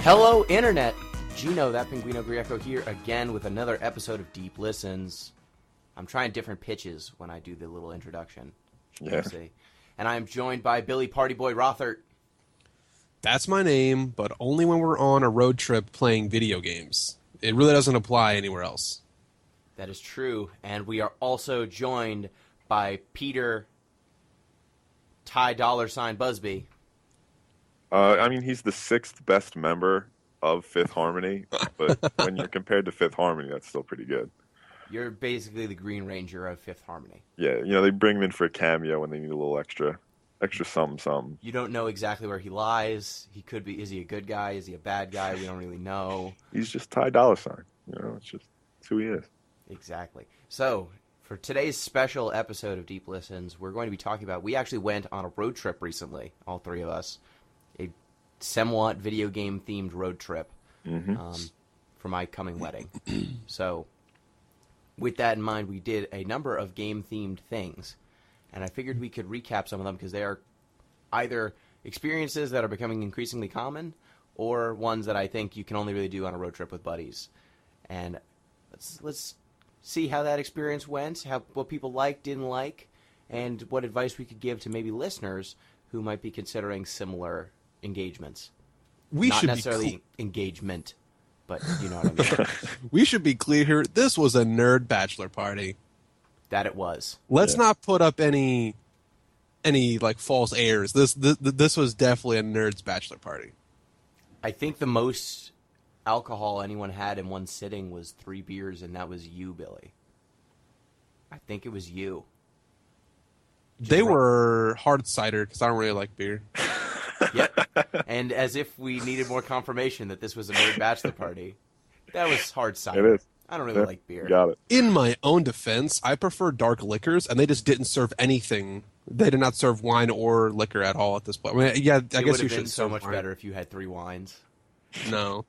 Hello, Internet! Gino, that Pinguino Greco here again with another episode of Deep Listens. I'm trying different pitches when I do the little introduction. Yeah. See. And I'm joined by Billy Partyboy Rothert. That's my name, but only when we're on a road trip playing video games. It really doesn't apply anywhere else. That is true. And we are also joined by Peter Ty $ Busby. I mean, he's the sixth best member of Fifth Harmony, but when you're compared to Fifth Harmony, that's still pretty good. You're basically the Green Ranger of Fifth Harmony. Yeah, they bring him in for a cameo when they need a little extra something. You don't know exactly where he lies. He could be. Is he a good guy? Is he a bad guy? We don't really know. He's just Ty $. It's who he is. Exactly. So, for today's special episode of Deep Listens, we're going to be talking about, we actually went on a road trip recently, all three of us, a somewhat video game themed road trip for my coming wedding. So, with that in mind, we did a number of game themed things, and I figured we could recap some of them because they are either experiences that are becoming increasingly common or ones that I think you can only really do on a road trip with buddies. And let's see how that experience went, what people liked, didn't like, and what advice we could give to maybe listeners who might be considering similar engagements. Not necessarily engagement, but you know what I mean. We should be clear here. This was a nerd bachelor party. That it was. Let's not put up any like false airs. This was definitely a nerd's bachelor party. I think the most alcohol anyone had in one sitting was 3 beers, and that was you, Billy. I think it was you. They were hard cider because I don't really like beer. Yep. And as if we needed more confirmation that this was a nerd bachelor party, that was hard cider. It is. I don't really like beer. Got it. In my own defense, I prefer dark liquors, and they just didn't serve anything. They did not serve wine or liquor at all at this point. I mean, yeah, I guess you should. So much better if you had 3 wines. No,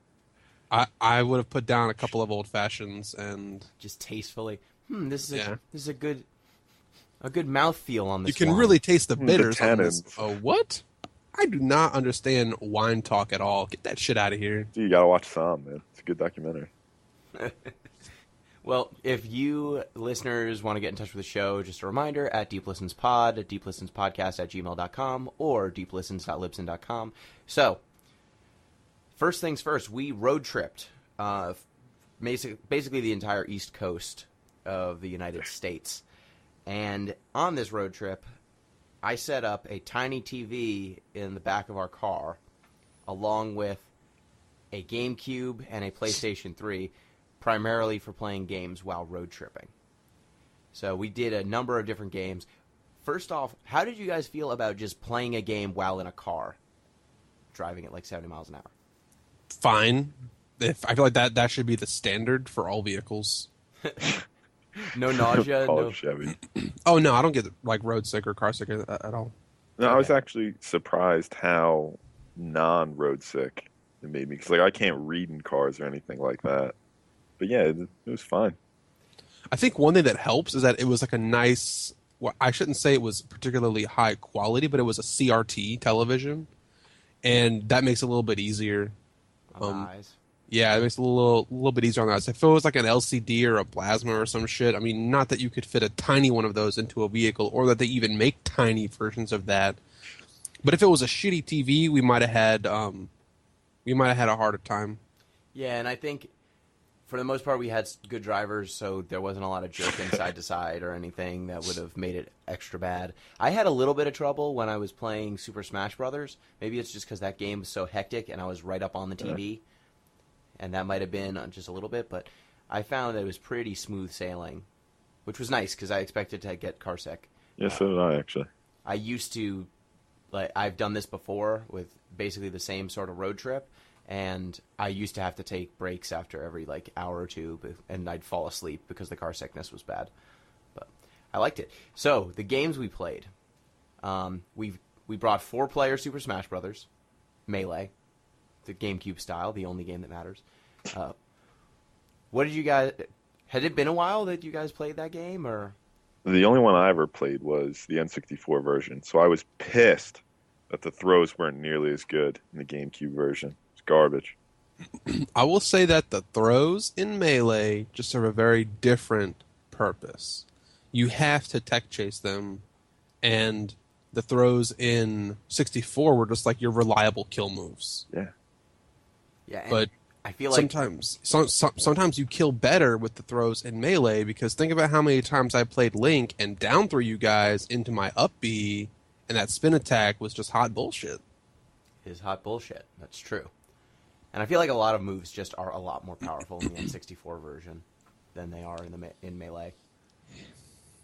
I would have put down a couple of old fashions and just tastefully. This is a good mouthfeel on this. You can wine. really taste the bitters on this. tannins. Oh, what? I do not understand wine talk at all. Get that shit out of here. Dude, you gotta watch Sam, man. It's a good documentary. Well, if you listeners want to get in touch with the show, just a reminder, at deeplistenspod, at deeplistenspodcast@gmail.com, or deeplistens.libsyn.com. So, first things first, we road tripped basically the entire East Coast of the United States. And on this road trip, I set up a tiny TV in the back of our car, along with a GameCube and a PlayStation 3, primarily for playing games while road tripping. So we did a number of different games. First off, how did you guys feel about just playing a game while in a car, driving at like 70 miles an hour? Fine. I feel like that should be the standard for all vehicles. No nausea, no Chevy. Oh no, I don't get like road sick or car sick at all. No, I was actually surprised how non-road sick it made me. Because I can't read in cars or anything like that. But yeah, it was fine. I think one thing that helps is that it was like a nice. Well, I shouldn't say it was particularly high quality, but it was a CRT television, and that makes it a little bit easier. on the eyes. Yeah, it makes it a little bit easier on the eyes. If it was like an LCD or a plasma or some shit, I mean, not that you could fit a tiny one of those into a vehicle, or that they even make tiny versions of that. But if it was a shitty TV, we might have had a harder time. Yeah, and I think for the most part we had good drivers, so there wasn't a lot of jerking side to side or anything that would have made it extra bad. I had a little bit of trouble when I was playing Super Smash Brothers. Maybe it's just because that game was so hectic and I was right up on the TV. And that might have been just a little bit, but I found that it was pretty smooth sailing, which was nice because I expected to get car sick. Yeah, so did I, actually. I used to, I've done this before with basically the same sort of road trip, and I used to have to take breaks after every, hour or two, and I'd fall asleep because the car sickness was bad. But I liked it. So, the games we played, we brought 4-player Super Smash Brothers, Melee, the GameCube style, the only game that matters. What did you guys... Had it been a while that you guys played that game, or...? The only one I ever played was the N64 version, so I was pissed that the throws weren't nearly as good in the GameCube version. It's garbage. I will say that the throws in Melee just serve a very different purpose. You have to tech chase them, and the throws in 64 were just like your reliable kill moves. Yeah. Yeah, and But I feel like sometimes you kill better with the throws in Melee, because think about how many times I played Link and down threw you guys into my up B, and that spin attack was just hot bullshit. is hot bullshit. That's true. And I feel like a lot of moves just are a lot more powerful in the N64 version than they are in Melee.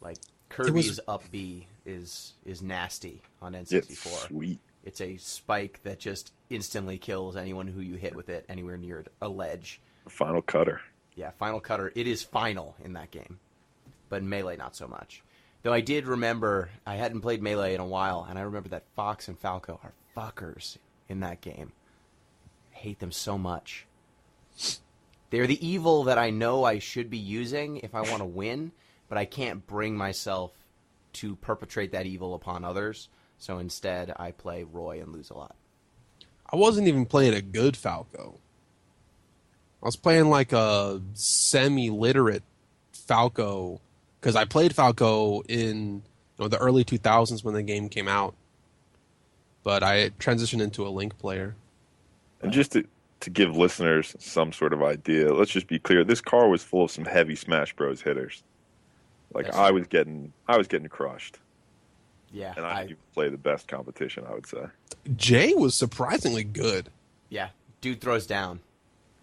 Like Kirby's up B is nasty on N64. It's sweet. It's a spike that just instantly kills anyone who you hit with it anywhere near a ledge. Final cutter. Yeah, Final Cutter. It is final in that game. But in Melee, not so much. Though I did remember, I hadn't played Melee in a while, and I remember that Fox and Falco are fuckers in that game. I hate them so much. They're the evil that I know I should be using if I want to win, but I can't bring myself to perpetrate that evil upon others. So instead, I play Roy and lose a lot. I wasn't even playing a good Falco. I was playing like a semi-literate Falco, because I played Falco in the early 2000s when the game came out. But I transitioned into a Link player. And just to give listeners some sort of idea, let's just be clear. This car was full of some heavy Smash Bros. Hitters. Like, That's I true. was getting crushed. Yeah, And I didn't even play the best competition, I would say. Jay was surprisingly good. yeah, dude throws down.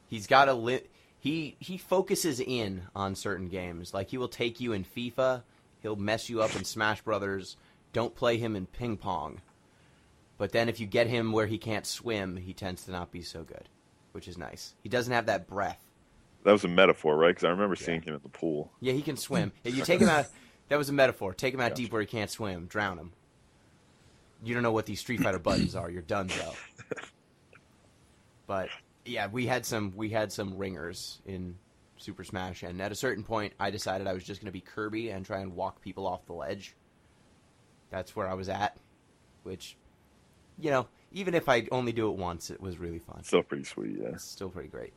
He's got a he focuses in on certain games. Like, he will take you in FIFA, he'll mess you up in Smash Brothers. Don't play him in ping pong. But then if you get him where he can't swim, he tends to not be so good, which is nice. He doesn't have that breath. That was a metaphor, right? Because I remember seeing him in the pool. Yeah, he can swim. If you take him out, that was a metaphor. Take him out deep where he can't swim. Drown him. You don't know what these Street Fighter buttons are. You're done, Joe. But yeah, we had some ringers in Super Smash, and at a certain point, I decided I was just going to be Kirby and try and walk people off the ledge. That's where I was at, which, even if I only do it once, it was really fun. Still pretty sweet, yeah. It's still pretty great.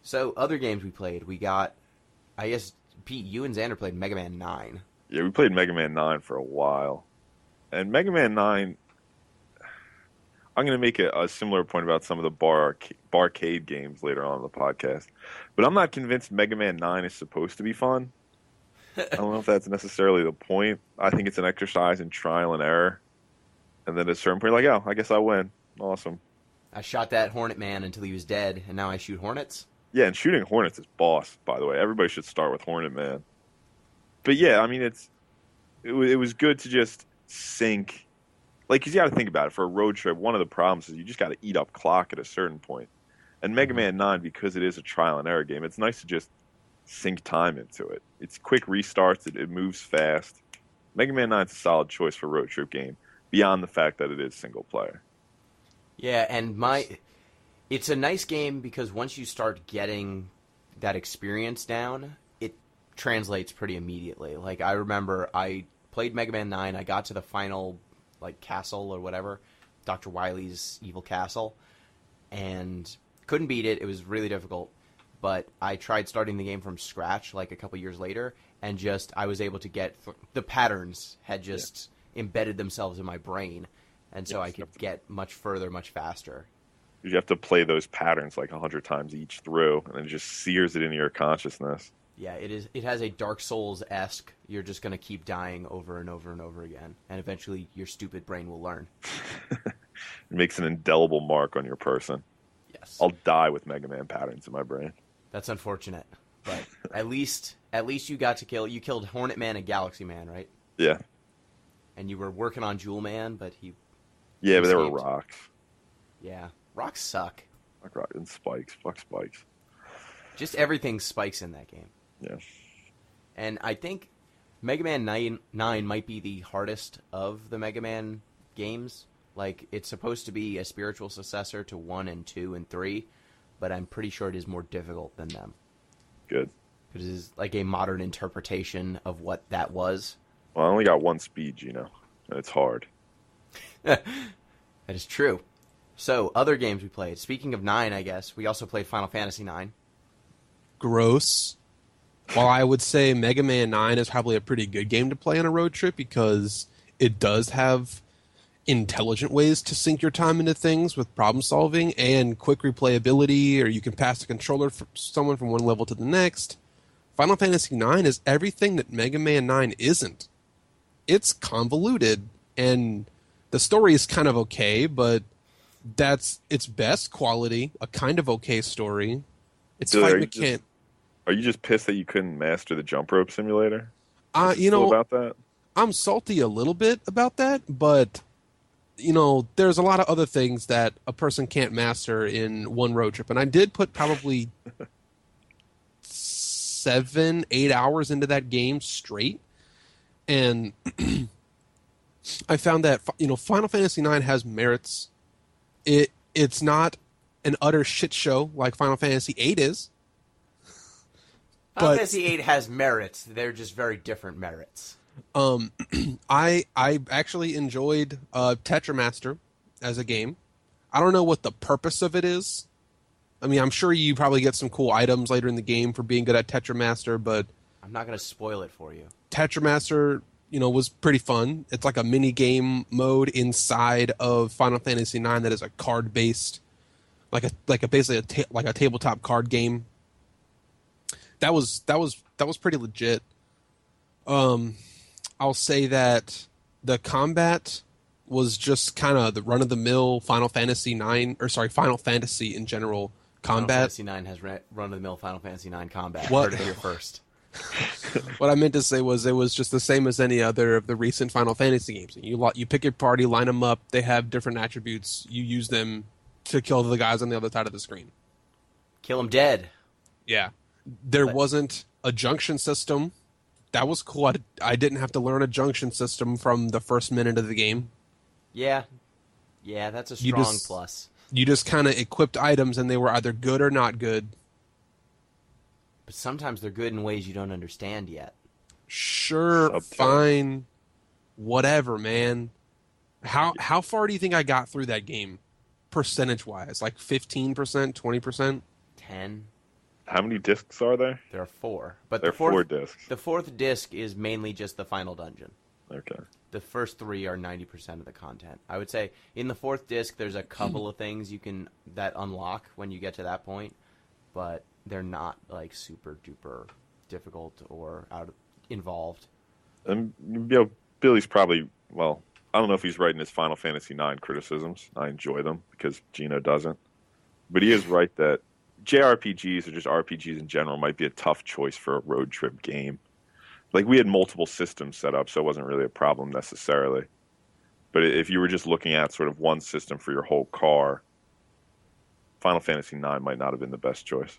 So, other games we played, we got, I guess, Pete, you and Xander played Mega Man 9. Yeah, we played Mega Man 9 for a while. And Mega Man 9, I'm going to make a similar point about some of the Barcade games later on in the podcast. But I'm not convinced Mega Man 9 is supposed to be fun. I don't know if that's necessarily the point. I think it's an exercise in trial and error. And then at a certain point, like, oh, I guess I win. Awesome. I shot that Hornet Man until he was dead, and now I shoot Hornets. Yeah, and shooting Hornets is boss, by the way. Everybody should start with Hornet Man. But yeah, I mean, it was good to just sync. Like, because you got to think about it. For a road trip, one of the problems is you just got to eat up clock at a certain point. And Mega Man 9, because it is a trial and error game, it's nice to just sync time into it. It's quick restarts. It moves fast. Mega Man 9 is a solid choice for a road trip game, beyond the fact that it is single player. Yeah, and it's a nice game because once you start getting that experience down, it translates pretty immediately. Like, I remember I played Mega Man 9, I got to the final, like, castle or whatever, Dr. Wily's evil castle, and couldn't beat it. It was really difficult, but I tried starting the game from scratch, like, a couple years later, and I was able to get, the patterns had just embedded themselves in my brain, and so I could get much further, much faster. You have to play those patterns like 100 times each through, and it just sears it into your consciousness. Yeah, it has a Dark Souls-esque, you're just going to keep dying over and over and over again, and eventually your stupid brain will learn. It makes an indelible mark on your person. Yes. I'll die with Mega Man patterns in my brain. That's unfortunate, but at least you got to you killed Hornet Man and Galaxy Man, right? Yeah. And you were working on Jewel Man, but he... Yeah, but there were escaped. rocks. Yeah, rocks suck. Like rock and spikes. Fuck spikes. Just everything spikes in that game. Yeah. And I think Mega Man 9 might be the hardest of the Mega Man games. Like, it's supposed to be a spiritual successor to 1 and 2 and 3, but I'm pretty sure it is more difficult than them. Good. It is like a modern interpretation of what that was. Well, I only got one speed, Gino, and it's hard. That is true. So, other games we played. Speaking of 9, I guess, we also played Final Fantasy 9. Gross. While I would say Mega Man 9 is probably a pretty good game to play on a road trip because it does have intelligent ways to sink your time into things with problem solving and quick replayability, or you can pass the controller for someone from one level to the next. Final Fantasy 9 is everything that Mega Man 9 isn't. It's convoluted, and the story is kind of okay, but that's its best quality, a kind of okay story. It's Billy, fight mechanic. Are you just pissed that you couldn't master the jump rope simulator? About that? I'm salty a little bit about that, but there's a lot of other things that a person can't master in one road trip, and I did put probably 7-8 hours into that game straight, and I found that Final Fantasy IX has merits. It's not an utter shit show like Final Fantasy VIII is. Final Fantasy VIII has merits. They're just very different merits. I actually enjoyed Tetramaster as a game. I don't know what the purpose of it is. I mean, I'm sure you probably get some cool items later in the game for being good at Tetramaster, but I'm not going to spoil it for you. Tetramaster, was pretty fun. It's like a mini game mode inside of Final Fantasy IX that is a card based, basically a tabletop card game. That was pretty legit. I'll say that the combat was just kind of the run of the mill Final Fantasy in general combat. Final Fantasy IX has run of the mill Final Fantasy IX combat. What? Heard it here first. What I meant to say was it was just the same as any other of the recent Final Fantasy games. You pick your party, line them up. They have different attributes. You use them to kill the guys on the other side of the screen. Kill them dead. Yeah. There wasn't a junction system. That was cool. I didn't have to learn a junction system from the first minute of the game. Yeah, that's a strong plus. You just kind of equipped items, and they were either good or not good. But sometimes they're good in ways you don't understand yet. Sure, fine, whatever, man. How far do you think I got through that game, percentage-wise? Like 15%, 20%? 10. How many discs are there? There are 4. But there are 4 discs. The 4th disc is mainly just the final dungeon. Okay. The first 3 are 90% of the content. I would say in the 4th disc, there's a couple of things that unlock when you get to that point, but they're not like super duper difficult or involved. Billy's probably, well, I don't know if he's right in his Final Fantasy IX criticisms. I enjoy them because Gino doesn't. But he is right that JRPGs or just RPGs in general might be a tough choice for a road trip game. Like, we had multiple systems set up, so it wasn't really a problem necessarily. But if you were just looking at sort of one system for your whole car, Final Fantasy IX might not have been the best choice.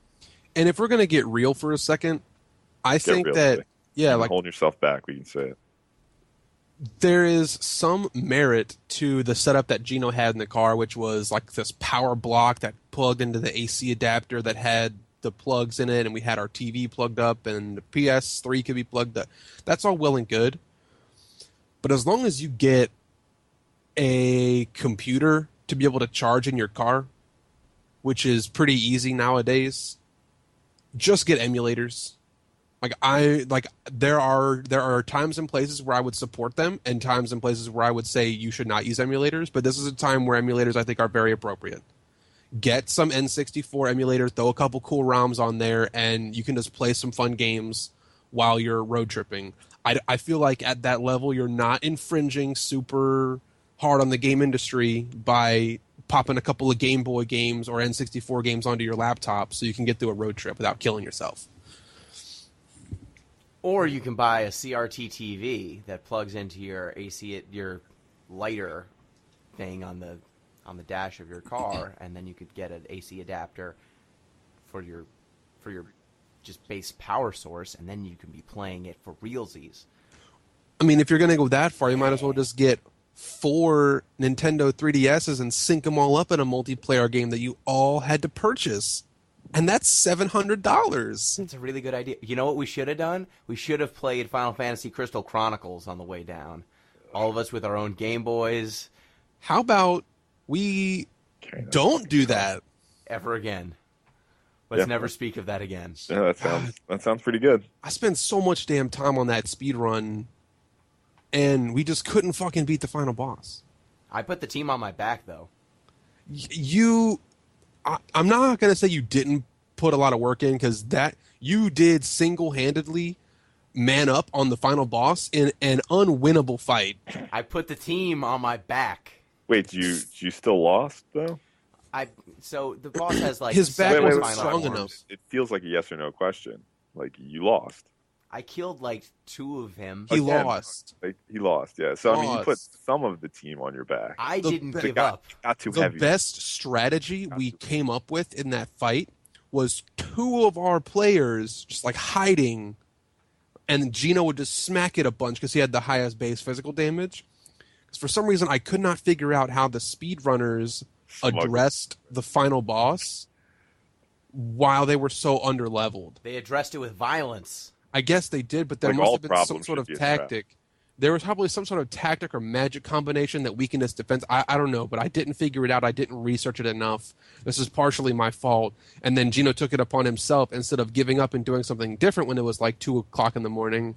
And if we're going to get real for a second, I think that, holding yourself back, we can say it. There is some merit to the setup that Gino had in the car, which was like this power block that plugged into the AC adapter that had the plugs in it, and we had our TV plugged up, and the PS3 could be plugged up. That's all well and good. But as long as you get a computer to be able to charge in your car, which is pretty easy nowadays, just get emulators. There are times and places where I would support them, and times and places where I would say you should not use emulators, but this is a time where emulators I think are very appropriate. Get some N64 emulators, throw a couple cool ROMs on there, and you can just play some fun games while you're road tripping. I feel like at that level you're not infringing super hard on the game industry by popping a couple of Game Boy games or N64 games onto your laptop so you can get through a road trip without killing yourself. Or you can buy a CRT TV that plugs into your AC, your lighter thing on the dash of your car, and then you could get an AC adapter for your just base power source, and then you can be playing it for realsies. I mean, if you're going to go that far, you might as well just get 4 Nintendo 3DSs and sync them all up in a multiplayer game that you all had to purchase. And that's $700. That's a really good idea. You know what we should have done? We should have played Final Fantasy Crystal Chronicles on the way down. All of us with our own Game Boys. How about we Okay, that's Don't fucking do tough. that. Ever again. Let's Yeah. never speak of that again. Yeah, that sounds pretty good. I spent so much damn time on that speed run, and we just couldn't fucking beat the final boss. I put the team on my back, though. I'm not gonna say you didn't put a lot of work in, because that you did single-handedly man up on the final boss in an unwinnable fight. I put the team on my back. Wait, you still lost though? So the boss has like His back 7 wasn't final strong forms. enough. It feels like a yes or no question. Like you lost. I killed like 2 of him. He Again. lost. Like, he lost. Yeah. So I mean, you put Lost. some of the team on your back. I The didn't be- give up. Got too The heavy. best strategy we came up with in that fight was 2 of our players just like hiding, and Gino would just smack it a bunch because he had the highest base physical damage. Because for some reason I could not figure out how the speedrunners addressed the final boss while they were so underleveled. They addressed it with violence. I guess they did, but there Like must all have been some problems sort should of be addressed. tactic. There was probably some sort of tactic or magic combination that weakened its defense. I don't know, but I didn't figure it out. I didn't research it enough. This is partially my fault. And then Gino took it upon himself instead of giving up and doing something different when it was like 2 o'clock in the morning.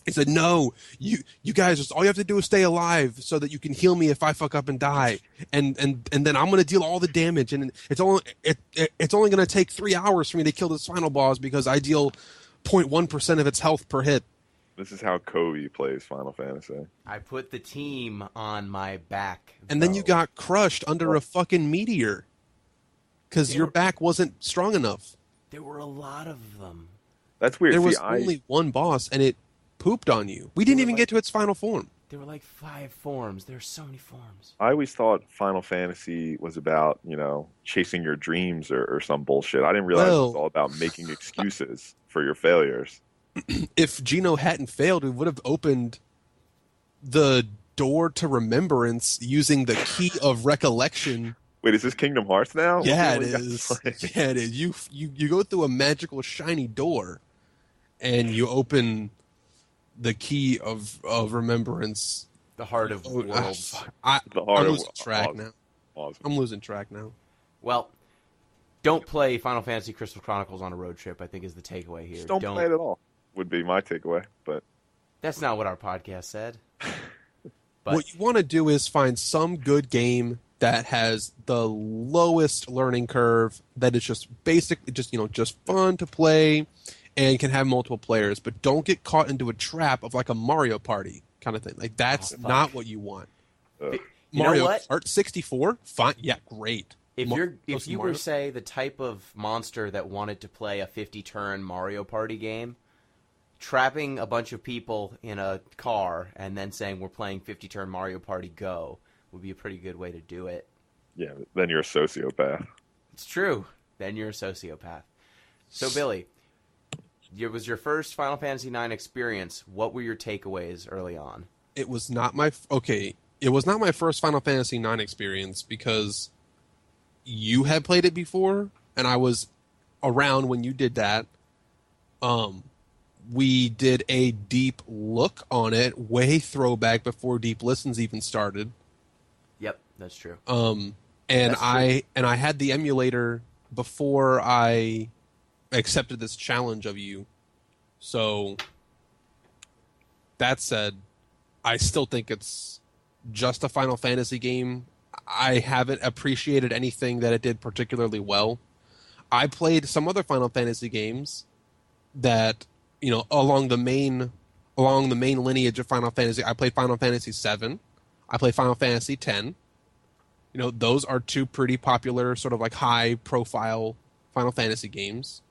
He said, "No, you guys, just all you have to do is stay alive so that you can heal me if I fuck up and die, and then I'm gonna deal all the damage, and it's only gonna take 3 hours for me to kill this final boss because I deal 0.1% of its health per hit." This is how Kobe plays Final Fantasy. I put the team on my back. And then you got crushed under a fucking meteor because your back wasn't strong enough. There were a lot of them. That's weird. There See, was only one boss, and it pooped on you. We didn't even get to its final form. There were like 5 forms. There's so many forms. I always thought Final Fantasy was about, chasing your dreams or some bullshit. I didn't realize it was all about making excuses for your failures. If Gino hadn't failed, we would have opened the door to remembrance using the key of recollection. Wait, is this Kingdom Hearts now? Yeah, it What the hell is. you guys Yeah, it is. You go through a magical shiny door, and you open the key of remembrance. The heart of worlds. I'm The heart of losing track now. Awesome. I'm losing track now. Well, don't play Final Fantasy Crystal Chronicles on a road trip, I think is the takeaway here. Just don't play it at all, would be my takeaway. But That's not what our podcast said. But What you want to do is find some good game that has the lowest learning curve, that is just basic, just fun to play, and can have multiple players. But don't get caught into a trap of like a Mario Party kind of thing. Like that's not what you want. you Mario know what? Kart 64, fine, yeah, great. If you were, Mario- say, the type of monster that wanted to play a 50-turn Mario Party game, trapping a bunch of people in a car and then saying we're playing 50-turn Mario Party Go would be a pretty good way to do it. yeah, then you're a sociopath. It's true. Then you're a sociopath. So, Billy, it was your first Final Fantasy IX experience. What were your takeaways early on? It was not my It was not my first Final Fantasy IX experience because you had played it before, and I was around when you did that. We did a deep look on it, way throwback before Deep Listens even started. Yep, that's true. And That's I had the emulator before I accepted this challenge of you. So that said, I still think it's just a Final Fantasy game. I haven't appreciated anything that it did particularly well. I played some other Final Fantasy games that, along the main lineage of Final Fantasy. I played Final Fantasy VII. I played Final Fantasy X. Those are 2 pretty popular, sort of like high-profile Final Fantasy games.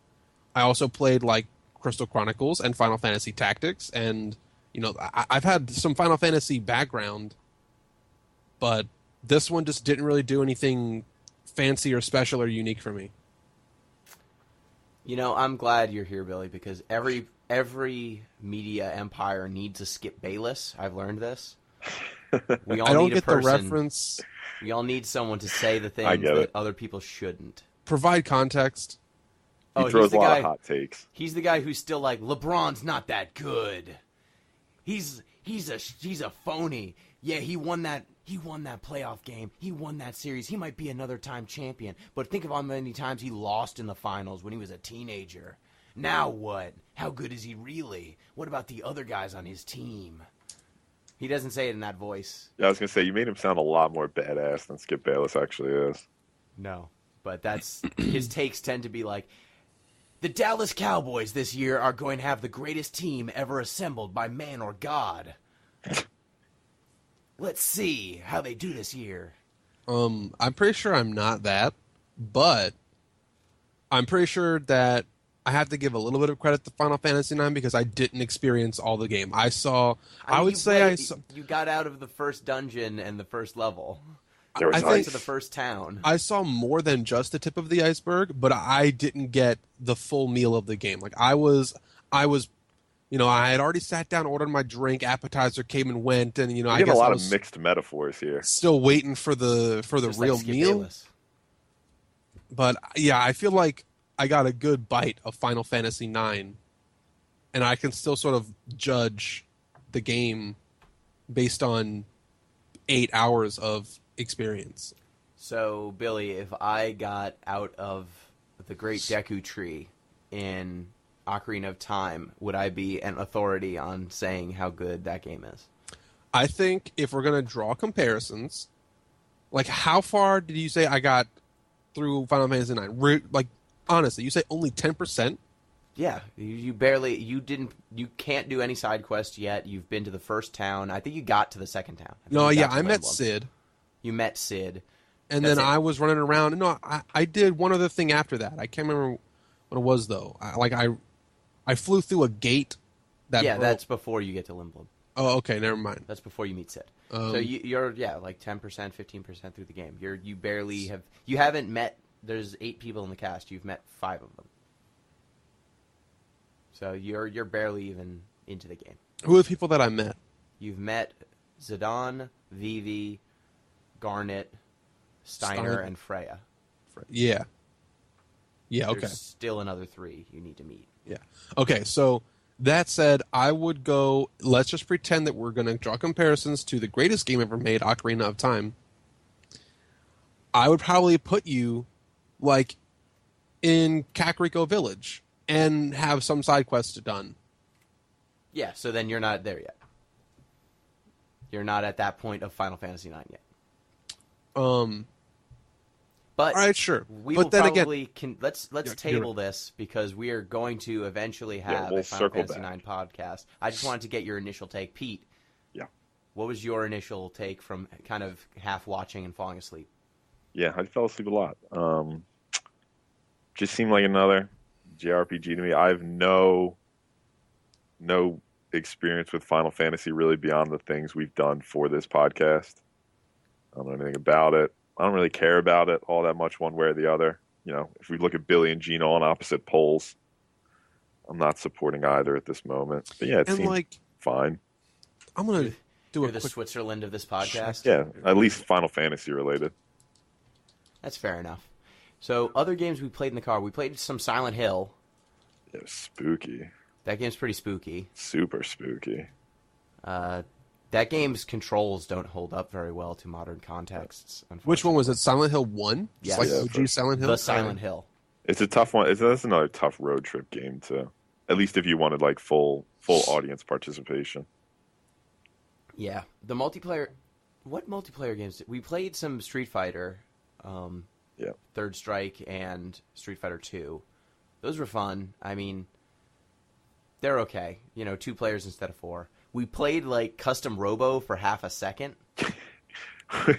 I also played like Crystal Chronicles and Final Fantasy Tactics, and I've had some Final Fantasy background, but this one just didn't really do anything fancy or special or unique for me. I'm glad you're here, Billy, because every media empire needs a Skip Bayless. I've learned this. We all I don't need get a person. the reference. We all need someone to say the things that other people shouldn't. Provide context. He throws a lot of hot takes. He's the guy who's still like, LeBron's not that good. He's a phony. Yeah, he won he won that playoff game. He won that series. He might be another time champion. But think of how many times he lost in the finals when he was a teenager. Now what? How good is he really? What about the other guys on his team? He doesn't say it in that voice. Yeah, I was gonna say you made him sound a lot more badass than Skip Bayless actually is. No, but that's his takes tend to be like, the Dallas Cowboys this year are going to have the greatest team ever assembled by man or God. Let's see how they do this year. I'm pretty sure I'm not that, but I'm pretty sure that I have to give a little bit of credit to Final Fantasy IX because I didn't experience all the game. I mean, you got out of the first dungeon and the first level. I Went to the first town. I saw more than just the tip of the iceberg, but I didn't get the full meal of the game. Like I was, I had already sat down, ordered my drink, appetizer came and went, and I get a lot of mixed metaphors here. Still waiting for the real like meal. Bayless. But yeah, I feel like I got a good bite of Final Fantasy IX, and I can still sort of judge the game based on 8 hours of experience. So, Billy, if I got out of the Great Deku Tree in Ocarina of Time, would I be an authority on saying how good that game is? I think if we're going to draw comparisons, like how far did you say I got through Final Fantasy IX? Like, honestly, you say only 10%? Yeah, you can't do any side quests yet. You've been to the first town. I think you got to the second town. I met Sid. You met Sid. And then I was running around. No, I did one other thing after that. I can't remember what it was, though. I flew through a gate. That's before you get to Limblom. Oh, okay, never mind. That's before you meet Sid. So you're like 10%, 15% through the game. You barely have. You haven't met. There's 8 people in the cast. You've met 5 of them. So you're barely even into the game. Who are the people that I met? You've met Zidane, Vivi, Garnet, Steiner, and Freya. Yeah. Yeah, okay. There's still another 3 you need to meet. Yeah. Okay, so that said, I would go, let's just pretend that we're going to draw comparisons to the greatest game ever made, Ocarina of Time. I would probably put you, like, in Kakariko Village and have some side quests done. Yeah, so then you're not there yet. You're not at that point of Final Fantasy IX yet. But all right, sure. We will probably let's table this because we are going to eventually have a Final Fantasy IX podcast. I just wanted to get your initial take, Pete. Yeah. What was your initial take from kind of half watching and falling asleep? Yeah, I fell asleep a lot. Just seemed like another JRPG to me. I have no experience with Final Fantasy really beyond the things we've done for this podcast. I don't know anything about it. I don't really care about it all that much one way or the other. If we look at Billy and Gino on opposite poles, I'm not supporting either at this moment. But yeah, it seems fine. I'm going to do You're the Switzerland of this podcast? Yeah, at least Final Fantasy related. That's fair enough. So, other games we played in the car. We played some Silent Hill. It was spooky. That game's pretty spooky. Super spooky. That game's controls don't hold up very well to modern contexts. Which one was it? Silent Hill 1? Yes. Like OG Silent Hill? The Silent Hill. It's a tough one. That's another tough road trip game, too. At least if you wanted, like, full audience participation. Yeah. The multiplayer... What multiplayer games? We played some Street Fighter, Third Strike, and Street Fighter 2. Those were fun. I mean, they're okay. 2 players instead of 4. We played, like, Custom Robo for half a second.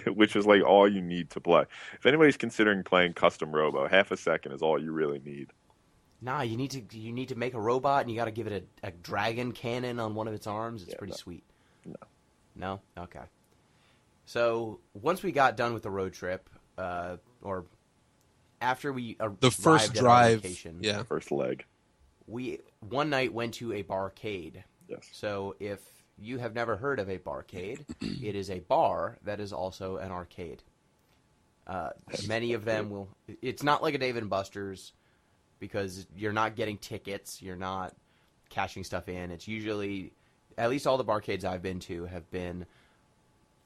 Which is, like, all you need to play. If anybody's considering playing Custom Robo, half a second is all you really need. Nah, you need to make a robot, and you got to give it a dragon cannon on one of its arms. It's pretty sweet. No. No? Okay. So, once we got done with the road trip, or after we arrived the first at drive, our location, first leg, we one night went to a barcade. Yes. So if you have never heard of a barcade, it is a bar that is also an arcade. Many of them will... It's not like a Dave & Buster's because you're not getting tickets. You're not cashing stuff in. It's usually... At least all the barcades I've been to have been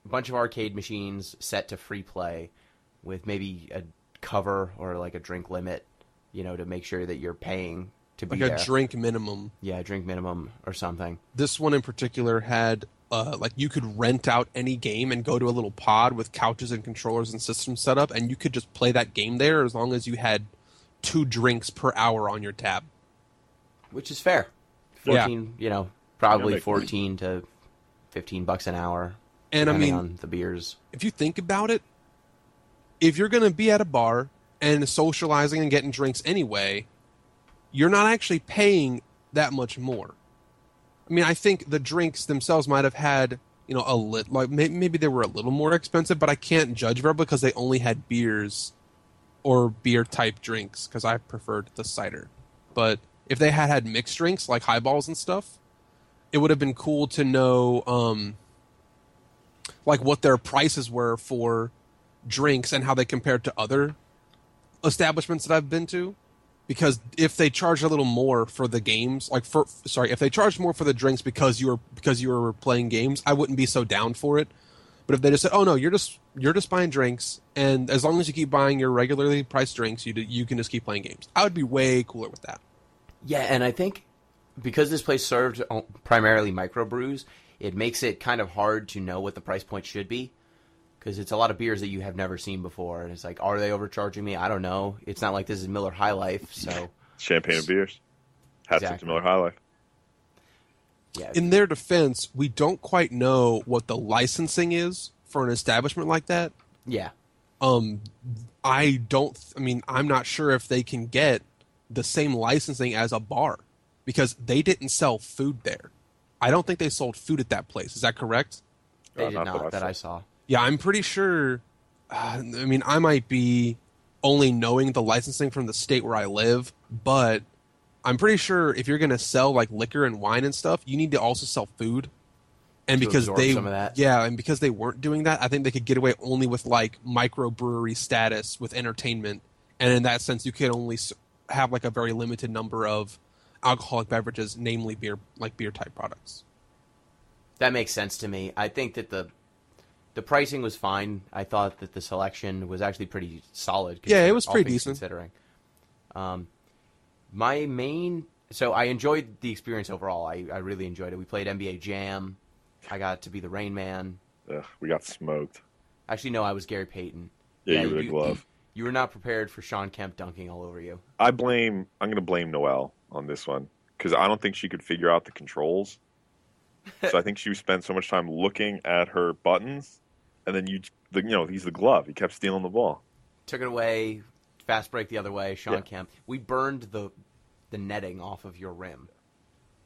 a bunch of arcade machines set to free play with maybe a cover or like a drink limit, to make sure that you're paying to be like there. a drink minimum. Yeah, a drink minimum or something. This one in particular had like you could rent out any game and go to a little pod with couches and controllers and systems set up, and you could just play that game there as long as you had 2 drinks per hour on your tab. Which is fair. 14, probably 14 to $15 an hour. And I mean, on the beers. If you think about it, if you're going to be at a bar and socializing and getting drinks anyway, you're not actually paying that much more. I mean, I think the drinks themselves might have had, maybe they were a little more expensive, but I can't judge very because they only had beers or beer type drinks because I preferred the cider. But if they had mixed drinks like highballs and stuff, it would have been cool to know what their prices were for drinks and how they compared to other establishments that I've been to. Because if they charge a little more for the games, if they charged more for the drinks because you were playing games, I wouldn't be so down for it. But if they just said, "Oh no, you're just buying drinks, and as long as you keep buying your regularly priced drinks, you can just keep playing games," I would be way cooler with that. Yeah, and I think because this place served primarily microbrews, it makes it kind of hard to know what the price point should be. Because it's a lot of beers that you have never seen before. And it's like, are they overcharging me? I don't know. It's not like this is Miller High Life, so... Champagne and beers. Had some Miller High Life. Yeah. In their defense, we don't quite know what the licensing is for an establishment like that. Yeah. I'm not sure if they can get the same licensing as a bar. Because they didn't sell food there. I don't think they sold food at that place. Is that correct? They did not, that I saw. Yeah, I'm pretty sure. I might be only knowing the licensing from the state where I live, but I'm pretty sure if you're going to sell like liquor and wine and stuff, you need to also sell food. And to because they, some of that. yeah, and because they weren't doing that, I think they could get away only with like microbrewery status with entertainment, and in that sense, you could only have like a very limited number of alcoholic beverages, namely beer type products. That makes sense to me. I think that the pricing was fine. I thought that the selection was actually pretty solid. Yeah, it was pretty decent. Considering. So I enjoyed the experience overall. I really enjoyed it. We played NBA Jam. I got to be the Rain Man. Ugh, we got smoked. Actually, no, I was Gary Payton. Yeah, you were the glove. You were not prepared for Sean Kemp dunking all over you. I'm going to blame Noelle on this one because I don't think she could figure out the controls. So I think she spent so much time looking at her buttons, and then he's the glove. He kept stealing the ball. Took it away, fast break the other way, Sean Kemp. We burned the netting off of your rim.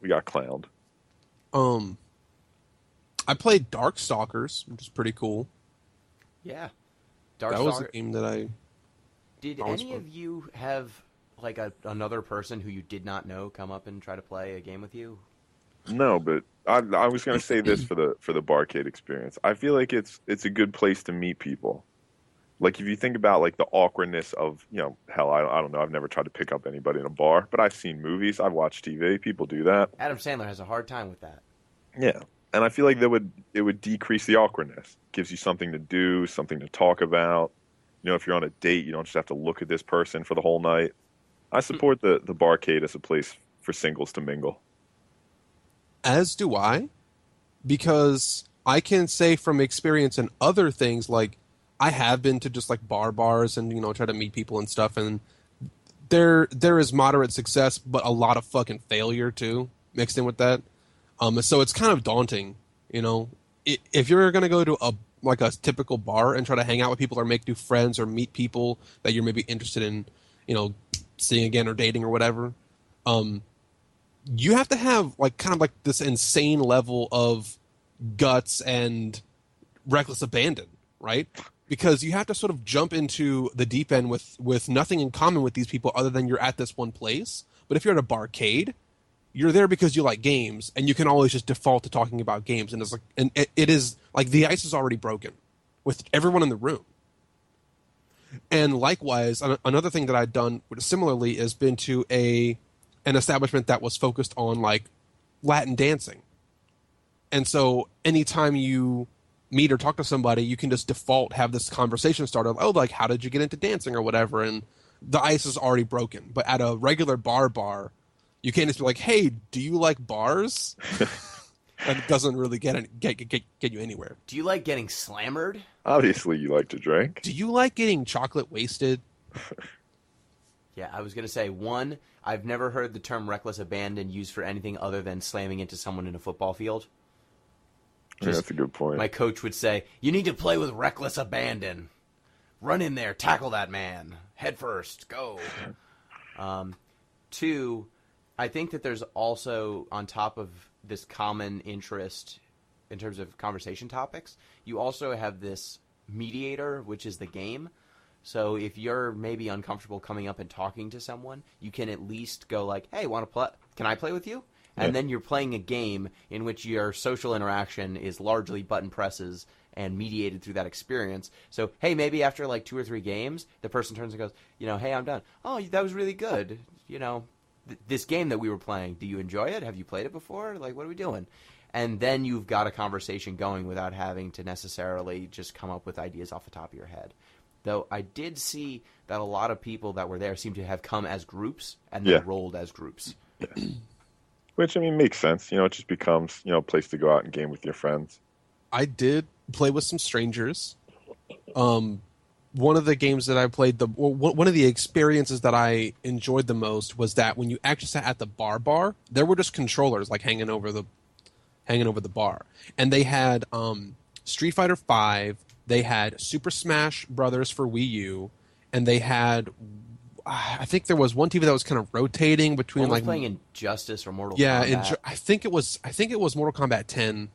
We got clowned. I played Darkstalkers, which is pretty cool. Yeah. That was a game that I... Did any of you have like another person who you did not know come up and try to play a game with you? No, but I was going to say this for the Barcade experience. I feel like it's a good place to meet people. Like if you think about like the awkwardness of, hell, I don't know. I've never tried to pick up anybody in a bar, but I've seen movies. I've watched TV. People do that. Adam Sandler has a hard time with that. Yeah. And I feel like it would decrease the awkwardness. Gives you something to do, something to talk about. If you're on a date, you don't just have to look at this person for the whole night. I support the Barcade as a place for singles to mingle. As do I, because I can say from experience and other things, like I have been to just like bars and try to meet people and stuff, and there is moderate success, but a lot of fucking failure too mixed in with that. So it's kind of daunting, If you're gonna go to a typical bar and try to hang out with people or make new friends or meet people that you're maybe interested in, seeing again or dating or whatever, you have to have this insane level of guts and reckless abandon, right? Because you have to sort of jump into the deep end with nothing in common with these people other than you're at this one place. But if you're at a barcade, you're there because you like games, and you can always just default to talking about games. And it is like the ice is already broken with everyone in the room. And likewise, another thing that I've done similarly has been to an establishment that was focused on like Latin dancing. And so anytime you meet or talk to somebody, you can just default have this conversation started. Oh, like, how did you get into dancing or whatever? And the ice is already broken. But at a regular bar, you can't just be like, hey, do you like bars? And it doesn't really get you anywhere. Do you like getting slammered? Obviously, you like to drink. Do you like getting chocolate wasted? Yeah, I was going to say, one, I've never heard the term reckless abandon used for anything other than slamming into someone in a football field. Yeah, that's a good point. My coach would say, you need to play with reckless abandon. Run in there, tackle that man. Head first, go. Two, I think that there's also, on top of this common interest in terms of conversation topics, you also have this mediator, which is the game. So if you're maybe uncomfortable coming up and talking to someone, you can at least go like, hey, want to play? Can I play with you? And then you're playing a game in which your social interaction is largely button presses and mediated through that experience. So, hey, maybe after like 2 or 3 games, the person turns and goes, hey, I'm done. Oh, that was really good. This game that we were playing, do you enjoy it? Have you played it before? Like, what are we doing? And then you've got a conversation going without having to necessarily just come up with ideas off the top of your head. Though I did see that a lot of people that were there seem to have come as groups and then rolled as groups. Yeah. Which, I mean, makes sense. It just becomes, a place to go out and game with your friends. I did play with some strangers. One of the games that I played, one of the experiences that I enjoyed the most was that when you actually sat at the bar, there were just controllers like hanging over the bar, and they had Street Fighter V, they had Super Smash Brothers for Wii U, and they had, I think there was one TV that was kind of rotating between One was like playing Injustice or Mortal Kombat. Yeah, I think it was Mortal Kombat 10.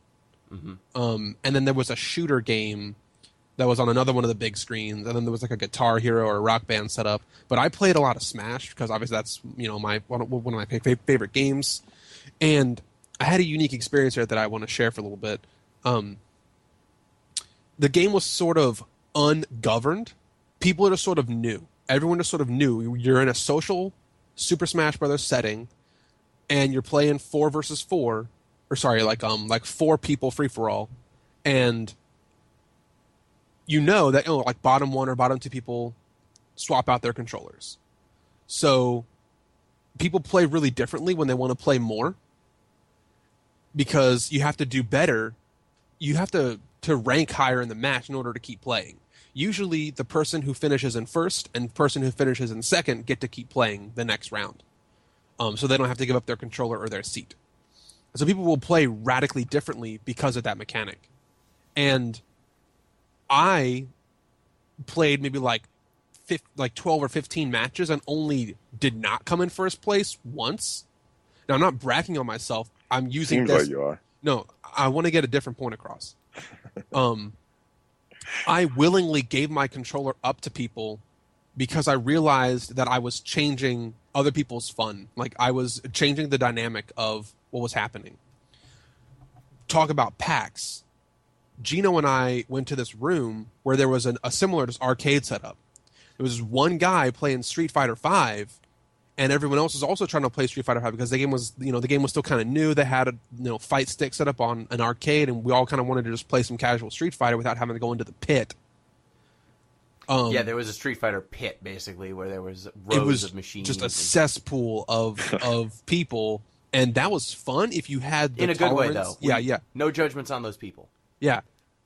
Mm-hmm. And then there was a shooter game that was on another one of the big screens, and then there was like a Guitar Hero or a Rock Band setup. But I played a lot of Smash because obviously that's my one of my favorite games, and I had a unique experience here that I want to share for a little bit. The game was sort of ungoverned. People are just sort of new. Everyone just sort of knew you're in a social Super Smash Brothers setting, and you're playing 4 versus 4, or sorry, like 4 people free for all, and that like bottom 1 or bottom 2 people swap out their controllers. So people play really differently when they want to play more, because you have to do better. You have to rank higher in the match in order to keep playing. Usually the person who finishes in first and the person who finishes in second get to keep playing the next round. So they don't have to give up their controller or their seat. So people will play radically differently because of that mechanic. And I played maybe like 12 or 15 matches and only did not come in first place once. Now, I'm not bragging on myself. I'm using Seems this. like you are. No, I want to get a different point across. I willingly gave my controller up to people because I realized that I was changing other people's fun. Like, I was changing the dynamic of what was happening. Talk about PAX. Gino and I went to this room where there was a similar arcade setup. There was one guy playing Street Fighter V, and everyone else was also trying to play Street Fighter V because the game was still kind of new. They had a fight stick set up on an arcade, and we all kind of wanted to just play some casual Street Fighter without having to go into the pit. There was a Street Fighter pit basically where there was rows of machines. Just a cesspool of people, and that was fun if you had the in a good way though. Yeah. No judgments on those people. Yeah,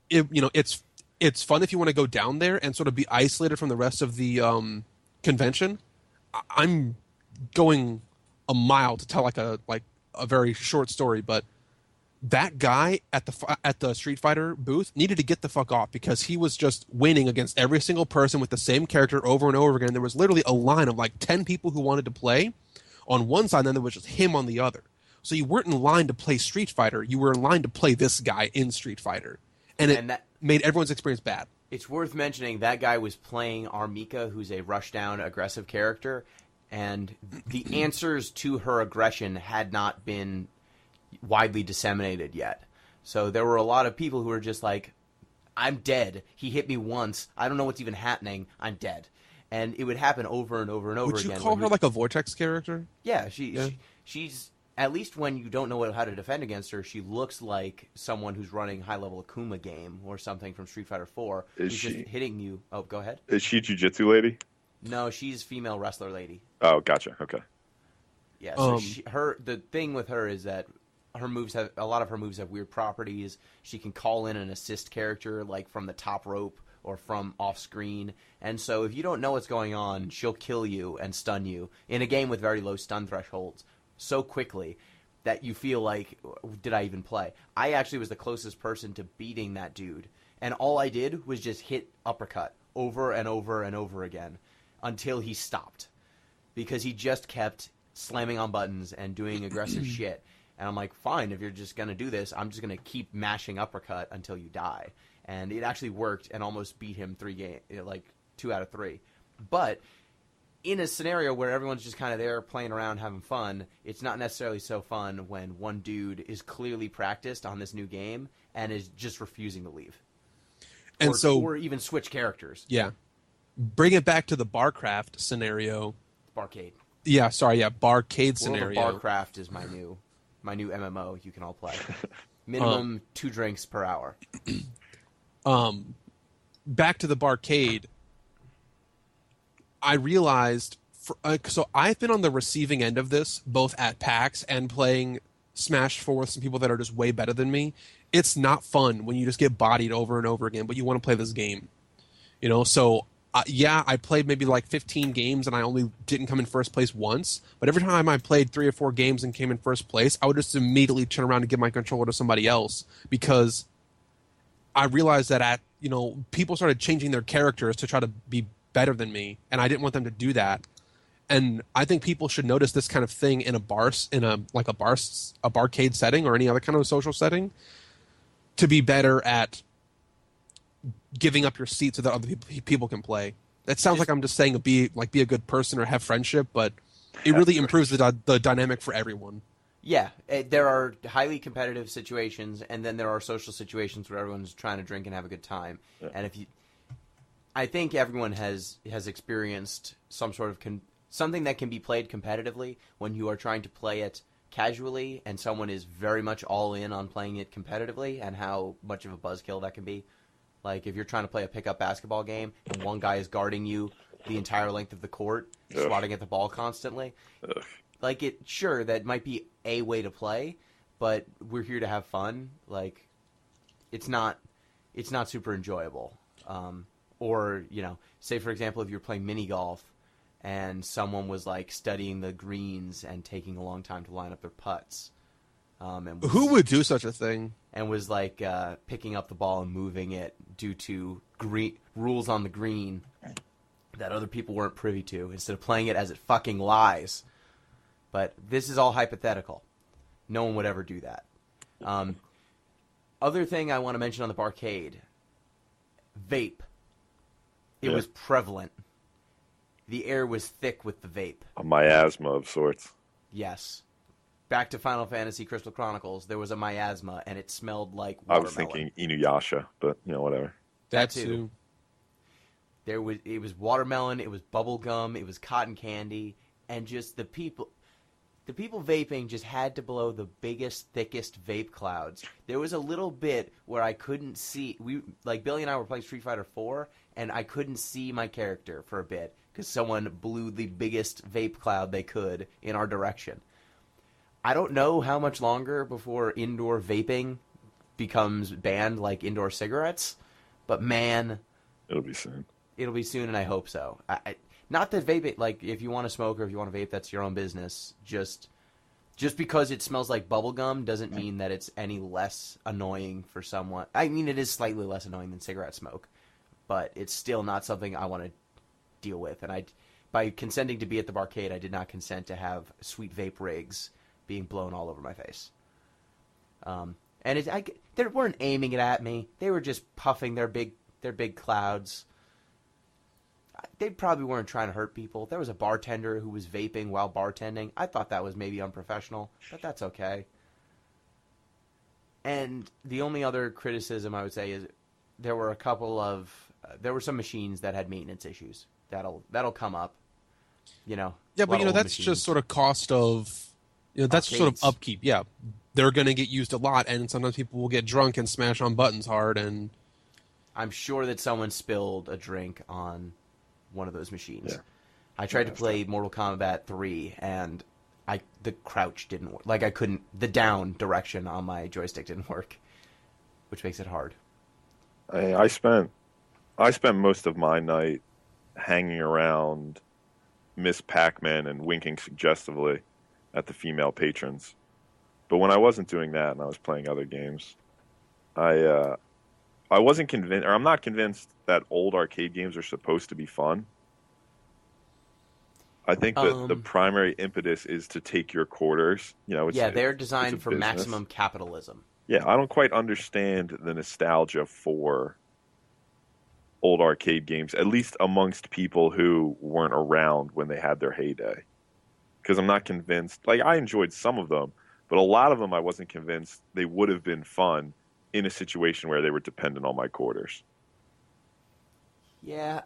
it's fun if you want to go down there and sort of be isolated from the rest of the convention. I'm going a mile to tell like a very short story, but that guy at the Street Fighter booth needed to get the fuck off because he was just winning against every single person with the same character over and over again. There was literally a line of like 10 people who wanted to play on one side, and then there was just him on the other. So you weren't in line to play Street Fighter. You were in line to play this guy in Street Fighter. And that made everyone's experience bad. It's worth mentioning that guy was playing Armika, who's a rushdown aggressive character, and the answers to her aggression had not been widely disseminated yet. So there were a lot of people who were just like, I'm dead. He hit me once. I don't know what's even happening. I'm dead. And it would happen over and over and over again. Would you call her like a Vortex character? Yeah, she's at least when you don't know how to defend against her, she looks like someone who's running high-level Akuma game or something from Street Fighter 4. Is who's she? Just hitting you. Oh, go ahead. Is she Jiu-Jitsu lady? No, she's female wrestler lady. Oh, gotcha. Okay. Yeah, so the thing with her is that her moves have a lot of her moves have weird properties. She can call in an assist character like from the top rope or from off screen. And so if you don't know what's going on, she'll kill you and stun you in a game with very low stun thresholds so quickly that you feel like, did I even play? I actually was the closest person to beating that dude. And all I did was just hit uppercut over and over and over again until he stopped. Because he just kept slamming on buttons and doing aggressive shit. And I'm like, fine, if you're just going to do this, I'm just going to keep mashing uppercut until you die. And it actually worked and almost beat him 2 out of 3. But in a scenario where everyone's just kind of there playing around, having fun, it's not necessarily so fun when one dude is clearly practiced on this new game and is just refusing to leave. And or even switch characters. Yeah. Bring it back to the Barcraft scenario. Barcade. Yeah, sorry, yeah, Barcade scenario. World of Barcraft is my new MMO you can all play. Minimum 2 drinks per hour. Back to the Barcade. I realized, so I've been on the receiving end of this, both at PAX and playing Smash 4 with some people that are just way better than me. It's not fun when you just get bodied over and over again, but you want to play this game. You know, so yeah, I played maybe like 15 games and I only didn't come in first place once. But every time I played 3 or 4 games and came in first place, I would just immediately turn around and give my controller to somebody else because I realized that people started changing their characters to try to be better than me, and I didn't want them to do that. And I think people should notice this kind of thing in a barcade setting or any other kind of social setting to be better at giving up your seat so that other people can play. That sounds like I'm just saying be a good person or have friendship, but it really improves the dynamic for everyone. Yeah, there are highly competitive situations, and then there are social situations where everyone's trying to drink and have a good time. Yeah. And I think everyone has experienced some sort of something that can be played competitively when you are trying to play it casually, and someone is very much all in on playing it competitively, and how much of a buzzkill that can be. Like if you're trying to play a pickup basketball game and one guy is guarding you the entire length of the court, swatting at the ball constantly. Like sure, that might be a way to play, but we're here to have fun. Like, it's not super enjoyable. Or say for example, if you're playing mini golf and someone was like studying the greens and taking a long time to line up their putts. Who would do such a thing? And was like picking up the ball and moving it due to rules on the green that other people weren't privy to, instead of playing it as it fucking lies. But this is all hypothetical. No one would ever do that. Other thing I want to mention on the Barcade, vape. It was prevalent. The air was thick with the vape. A miasma of sorts. Yes. Back to Final Fantasy Crystal Chronicles, there was a miasma, and it smelled like watermelon. I was thinking Inuyasha, but whatever. That too. It was watermelon, it was bubble gum, it was cotton candy, and just the people vaping just had to blow the biggest, thickest vape clouds. There was a little bit where I couldn't see. Billy and I were playing Street Fighter 4, and I couldn't see my character for a bit because someone blew the biggest vape cloud they could in our direction. I don't know how much longer before indoor vaping becomes banned like indoor cigarettes, but man, it'll be soon. It'll be soon, and I hope so. Not that vaping, like, if you want to smoke or if you want to vape, that's your own business. Just because it smells like bubblegum doesn't mean that it's any less annoying for someone. I mean, it is slightly less annoying than cigarette smoke, but it's still not something I want to deal with. And by consenting to be at the Barcade, I did not consent to have sweet vape rigs being blown all over my face. They weren't aiming it at me. They were just puffing their big clouds. They probably weren't trying to hurt people. There was a bartender who was vaping while bartending. I thought that was maybe unprofessional, but that's okay. And the only other criticism I would say is there were some machines that had maintenance issues. That'll come up, Yeah, but that's just sort of cost of, that's sort of arcades. upkeep. Yeah, they're going to get used a lot, and sometimes people will get drunk and smash on buttons hard. And I'm sure that someone spilled a drink on one of those machines. Yeah. I tried to play Mortal Kombat 3, and the crouch didn't work. Like, I couldn't... The down direction on my joystick didn't work, which makes it hard. I spent most of my night hanging around Miss Pac-Man and winking suggestively at the female patrons. But when I wasn't doing that and I was playing other games, I wasn't convinced, or I'm not convinced that old arcade games are supposed to be fun. I think that the primary impetus is to take your quarters. They're designed for business. maximum capitalism. Yeah, I don't quite understand the nostalgia for old arcade games, at least amongst people who weren't around when they had their heyday. Because I'm not convinced. Like, I enjoyed some of them, but a lot of them I wasn't convinced they would have been fun in a situation where they were dependent on my quarters. Yeah,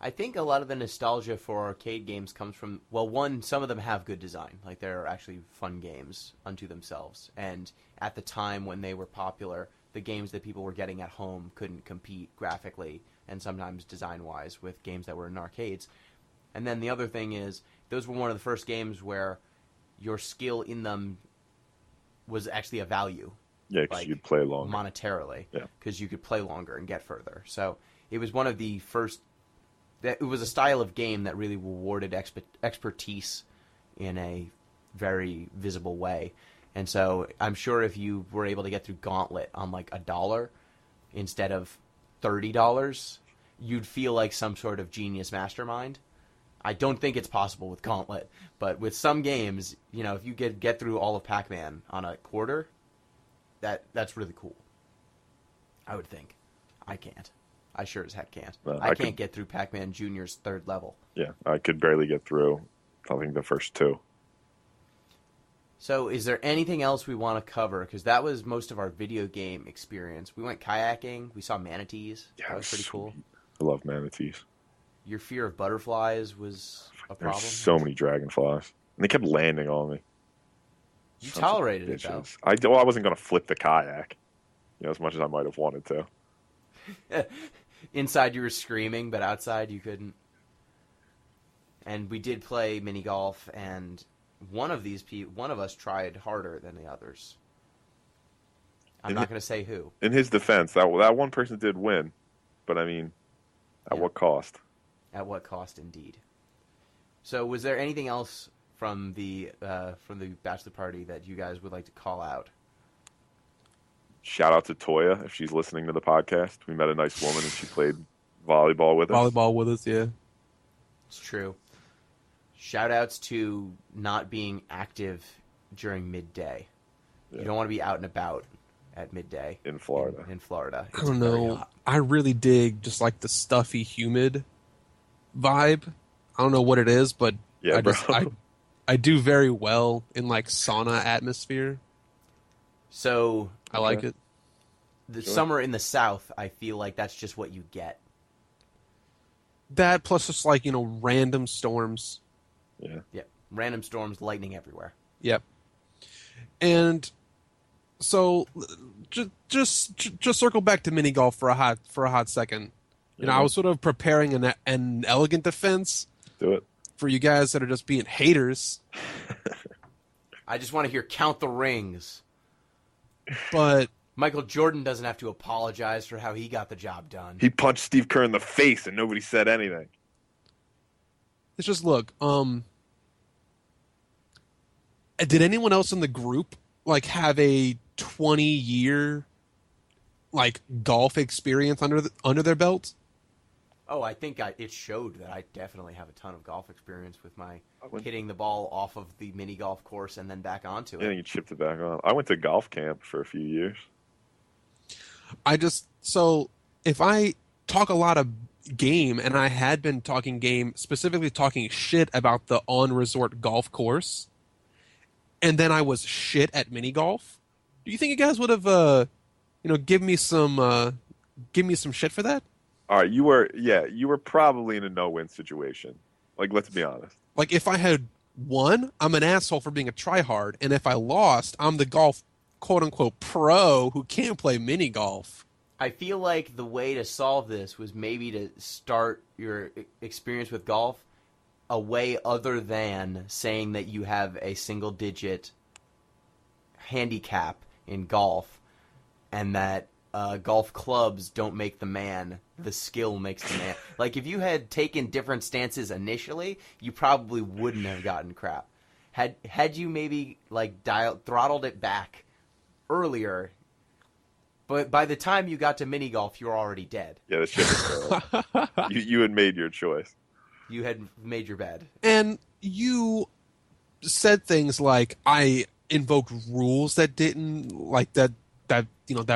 I think a lot of the nostalgia for arcade games comes from, well, one, some of them have good design. Like, they're actually fun games unto themselves. And at the time when they were popular, the games that people were getting at home couldn't compete graphically and sometimes design-wise with games that were in arcades. And then the other thing is, those were one of the first games where your skill in them was actually a value. Yeah, because you could play longer. Monetarily. Yeah. Because you could play longer and get further. So it was one of the first... It was a style of game that really rewarded expertise in a very visible way. And so I'm sure if you were able to get through Gauntlet on like $1 instead of $30, you'd feel like some sort of genius mastermind. I don't think it's possible with Gauntlet, but with some games, if you get through all of Pac-Man on a quarter, that's really cool. I would think. I can't. I sure as heck can't. I can't get through Pac-Man Jr.'s 3rd level. Yeah, I could barely get through, I think, the first 2. So is there anything else we want to cover? Because that was most of our video game experience. We went kayaking. We saw manatees. Yeah, that was pretty cool. I love manatees. Your fear of butterflies was a problem? There's so many dragonflies. And they kept landing on me. You tolerated it, though. I wasn't going to flip the kayak, as much as I might have wanted to. Inside you were screaming, but outside you couldn't. And we did play mini golf, and one of us tried harder than the others. I'm not going to say who. In his defense, that one person did win, but I mean, at what cost? At what cost, indeed. So, was there anything else from the bachelor party that you guys would like to call out? Shout out to Toya if she's listening to the podcast. We met a nice woman and she played volleyball with us. Volleyball with us, yeah. It's true. Shout outs to not being active during midday. Yeah. You don't want to be out and about at midday. In Florida. In Florida. I don't know. I really dig just like the stuffy, humid vibe. I don't know what it is, but yeah, I do very well in like sauna atmosphere. So I like it. The summer in the South, I feel like that's just what you get. That plus just like, random storms. Yeah. Yep. Random storms, lightning everywhere. Yep. And so just circle back to mini golf for a hot second. I was sort of preparing an elegant defense. Do it. For you guys that are just being haters. I just want to hear count the rings. But Michael Jordan doesn't have to apologize for how he got the job done. He punched Steve Kerr in the face and nobody said anything. It's just, look, did anyone else in the group like have a 20-year like golf experience under their belt? Oh, I think it showed that I definitely have a ton of golf experience with my hitting the ball off of the mini golf course and then back onto it. Yeah, you chipped it back on. I went to golf camp for a few years. So if I talk a lot of game, and I had been talking game, specifically talking shit about the on-resort golf course, and then I was shit at mini golf, do you think you guys would have, give me some shit for that? All right, you were probably in a no-win situation. Like, let's be honest. Like, if I had one, I'm an asshole for being a tryhard, and if I lost, I'm the golf quote unquote pro who can't play mini golf. I feel like the way to solve this was maybe to start your experience with golf a way other than saying that you have a single digit handicap in golf and that golf clubs don't make the man, the skill makes the man. Like, if you had taken different stances initially, you probably wouldn't have gotten crap. Had you maybe like throttled it back earlier, but by the time you got to mini golf, you were already dead. Yeah, the ship is you had made your choice. You had made your bed. And you said things like, I invoked rules that didn't, like, that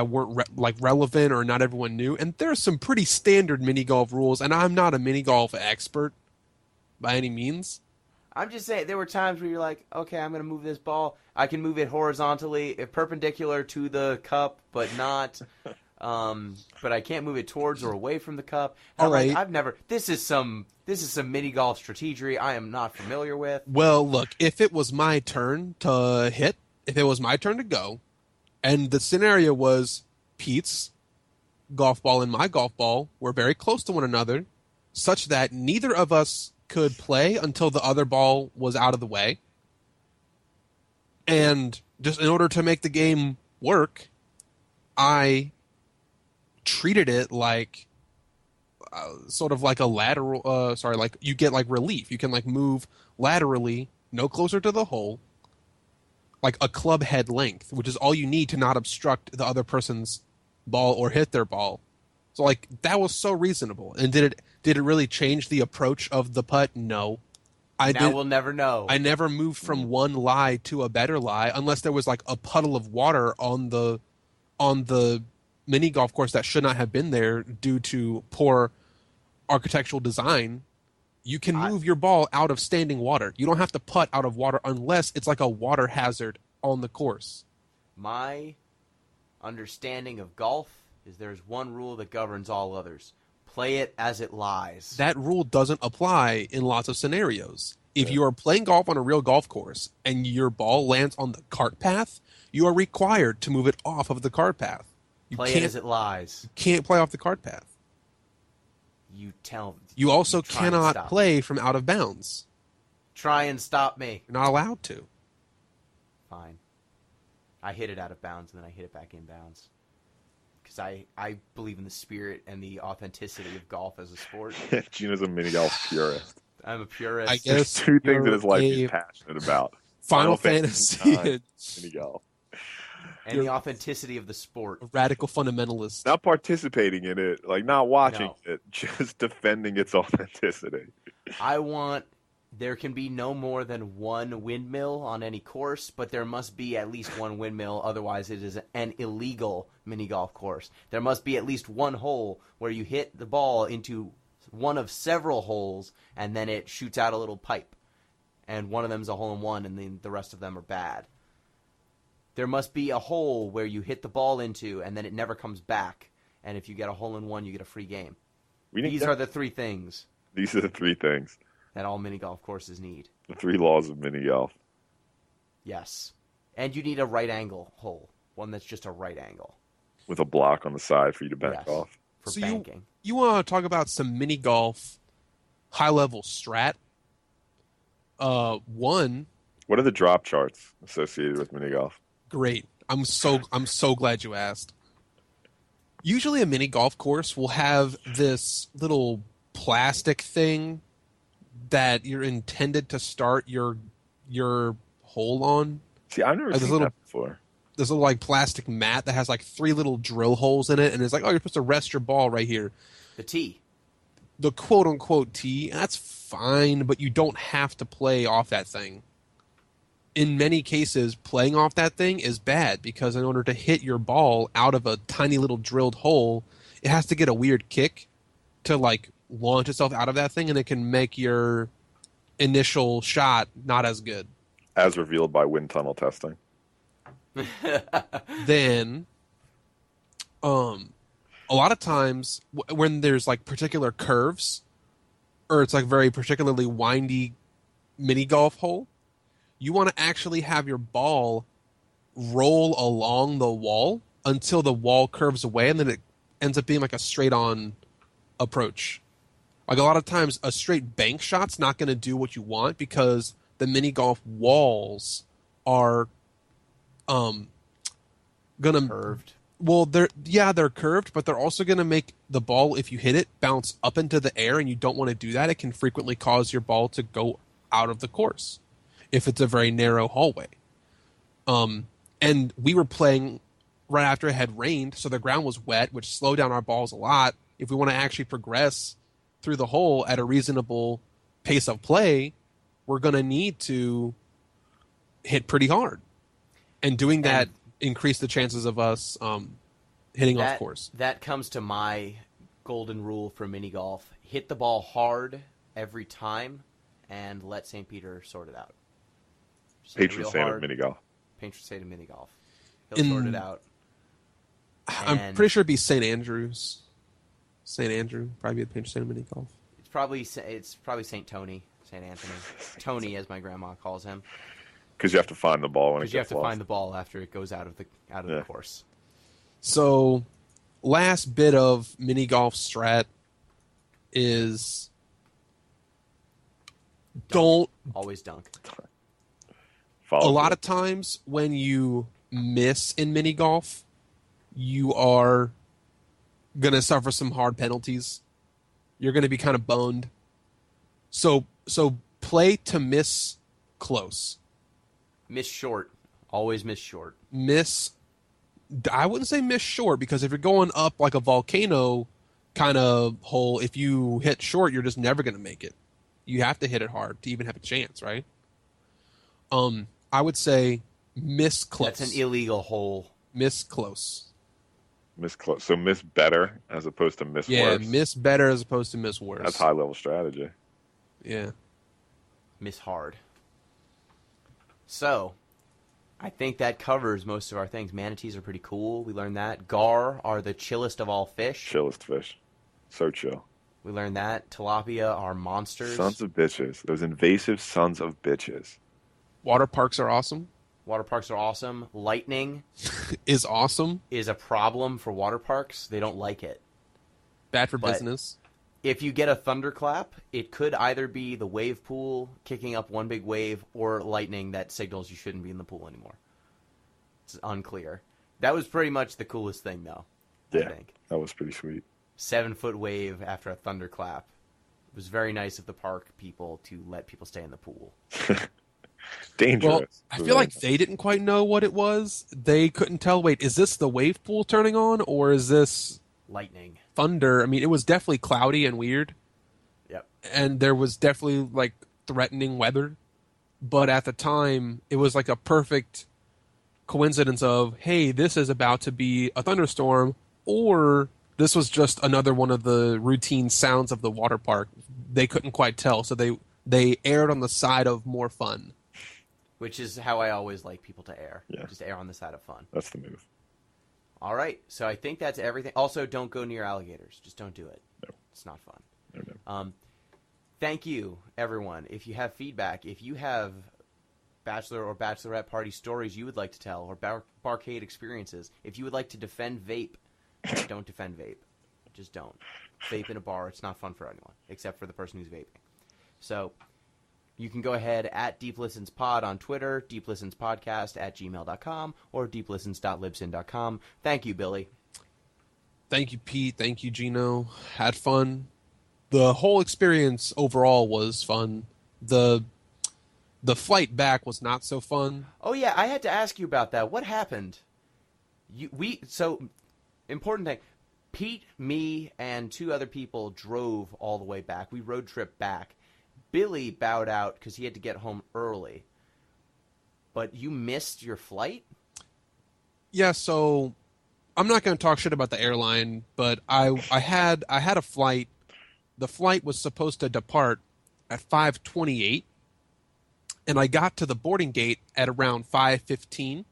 weren't relevant or not everyone knew. And there's some pretty standard mini golf rules, and I'm not a mini golf expert by any means. I'm just saying, there were times where you're like, okay, I'm going to move this ball. I can move it horizontally, perpendicular to the cup, but not, but I can't move it towards or away from the cup. All right. Like, I've never, this is some mini golf strategy I am not familiar with. Well, look, if it was my turn to hit, if it was my turn to go, and the scenario was Pete's golf ball and my golf ball were very close to one another, such that neither of us could play until the other ball was out of the way. And just in order to make the game work, I treated it like sort of like a lateral, like you get like relief. You can like move laterally, no closer to the hole, like a club head length, which is all you need to not obstruct the other person's ball or hit their ball. So like that was so reasonable. And did it really change the approach of the putt? No. We'll never know. I never moved from one lie to a better lie unless there was like a puddle of water on the mini golf course that should not have been there due to poor architectural design. You can move your ball out of standing water. You don't have to putt out of water unless it's like a water hazard on the course. My understanding of golf is there's one rule that governs all others. Play it as it lies. That rule doesn't apply in lots of scenarios. If you are playing golf on a real golf course and your ball lands on the cart path, you are required to move it off of the cart path. Play it as it lies. You can't play off the cart path. You also cannot play from out of bounds. Try and stop me. You're not allowed to. Fine. I hit it out of bounds and then I hit it back in bounds. Because I believe in the spirit and the authenticity of golf as a sport. Gino's a mini golf purist. I'm a purist. I guess there's two things in his life he's passionate about. Final Fantasy and mini golf. And the authenticity of the sport. A radical fundamentalist. Not participating in it, like not watching it, just defending its authenticity. There can be no more than one windmill on any course, but there must be at least one windmill, otherwise it is an illegal mini golf course. There must be at least one hole where you hit the ball into one of several holes, and then it shoots out a little pipe. And one of them is a hole-in-one, and then the rest of them are bad. There must be a hole where you hit the ball into, and then it never comes back. And if you get a hole-in-one, you get a free game. These are the three things. These are the three things that all mini golf courses need. The three laws of mini golf. Yes. And you need a right angle hole. One that's just a right angle. With a block on the side for you to bank off. For banking. You want to talk about some mini golf high-level strat? One. What are the drop charts associated with mini golf? Great. I'm so glad you asked. Usually a mini golf course will have this little plastic thing that you're intended to start your hole on. See, I've never seen that before. This little like plastic mat that has like 3 little drill holes in it, and it's like, oh, you're supposed to rest your ball right here. The tee. The quote unquote tee, that's fine, but you don't have to play off that thing. In many cases, playing off that thing is bad because in order to hit your ball out of a tiny little drilled hole, it has to get a weird kick to like launch itself out of that thing, and it can make your initial shot not as good. As revealed by wind tunnel testing. Then, a lot of times when there's like particular curves, or it's like very particularly windy mini golf hole, you want to actually have your ball roll along the wall until the wall curves away, and then it ends up being like a straight-on approach. Like a lot of times, a straight bank shot's not going to do what you want because the mini golf walls are gonna Curved. Well, they're curved, but they're also going to make the ball, if you hit it, bounce up into the air, and you don't want to do that. It can frequently cause your ball to go out of the course if it's a very narrow hallway. And we were playing right after it had rained, so the ground was wet, which slowed down our balls a lot. If we want to actually progress through the hole at a reasonable pace of play, we're going to need to hit pretty hard. And doing that increase the chances of us hitting off course. That comes to my golden rule for mini golf. Hit the ball hard every time and let St. Peter sort it out. Patron saint of mini golf. Patron saint of mini golf. He'll sort it out. I'm pretty sure it'd be St. Andrews. St. Andrew probably be the patron saint of mini golf. It's probably St. Tony, St. Anthony. Tony, as my grandma calls him. Because you have to find the ball when it gets lost. Because you have to find the ball after it goes out of the course. So, last bit of mini golf strat is don't always dunk. A lot of times when you miss in mini golf, you are gonna suffer some hard penalties. You're gonna be kind of boned. So play to miss close. Miss short. Always miss short. I wouldn't say miss short, because if you're going up like a volcano kind of hole, if you hit short, you're just never going to make it. You have to hit it hard to even have a chance, right? I would say miss close. That's an illegal hole. Miss close. Miss close. So miss better as opposed to miss worse. Yeah, miss better as opposed to miss worse. That's high-level strategy. Yeah. Miss hard. So, I think that covers most of our things. Manatees are pretty cool. We learned that. Gar are the chillest of all fish. Chillest fish. So chill. We learned that. Tilapia are monsters. Sons of bitches. Those invasive sons of bitches. Water parks are awesome. Water parks are awesome. Lightning is awesome. Is a problem for water parks. They don't like it. Bad for business. If you get a thunderclap, it could either be the wave pool kicking up one big wave or lightning that signals you shouldn't be in the pool anymore. It's unclear. That was pretty much the coolest thing, though. Yeah, I think. That was pretty sweet. 7-foot wave after a thunderclap. It was very nice of the park people to let people stay in the pool. Dangerous. Well, I feel like they didn't quite know what it was. They couldn't tell, wait, is this the wave pool turning on, or is this lightning? Thunder. I mean, it was definitely cloudy and weird. Yep. And there was definitely like threatening weather. But at the time, it was like a perfect coincidence of, hey, this is about to be a thunderstorm, or this was just another one of the routine sounds of the water park. They couldn't quite tell, so they erred on the side of more fun. Which is how I always like people to err. Yeah. Just err on the side of fun. That's the move. All right, so I think that's everything. Also, don't go near alligators. Just don't do it. No. It's not fun. No. Thank you, everyone. If you have feedback, if you have Bachelor or Bachelorette party stories you would like to tell, or Barcade experiences, if you would like to defend vape, don't defend vape. Just don't. Vape in a bar, it's not fun for anyone, except for the person who's vaping. So you can go ahead at DeepListensPod on Twitter, deeplistenspodcast@gmail.com, or deeplistens.libsyn.com. Thank you, Billy. Thank you, Pete. Thank you, Gino. Had fun. The whole experience overall was fun. The flight back was not so fun. Oh, yeah, I had to ask you about that. What happened? Important thing. Pete, me, and 2 other people drove all the way back. We road trip back. Billy bowed out because he had to get home early. But you missed your flight? Yeah, so I'm not going to talk shit about the airline, but I had a flight. The flight was supposed to depart at 5:28, and I got to the boarding gate at around 5:15.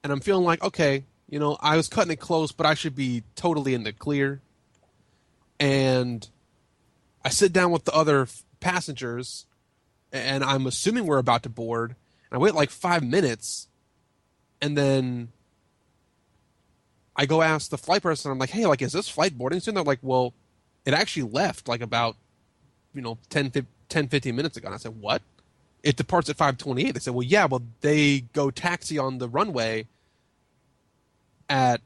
And I'm feeling like, okay, I was cutting it close, but I should be totally in the clear. And I sit down with the other passengers, and I'm assuming we're about to board. And I wait like 5 minutes, and then I go ask the flight person. I'm like, "Hey, like, is this flight boarding soon?" They're like, "Well, it actually left like about 10, 15 minutes ago." And I said, "What?" It departs at 5:28. They said, "Well, yeah, well, they go taxi on the runway at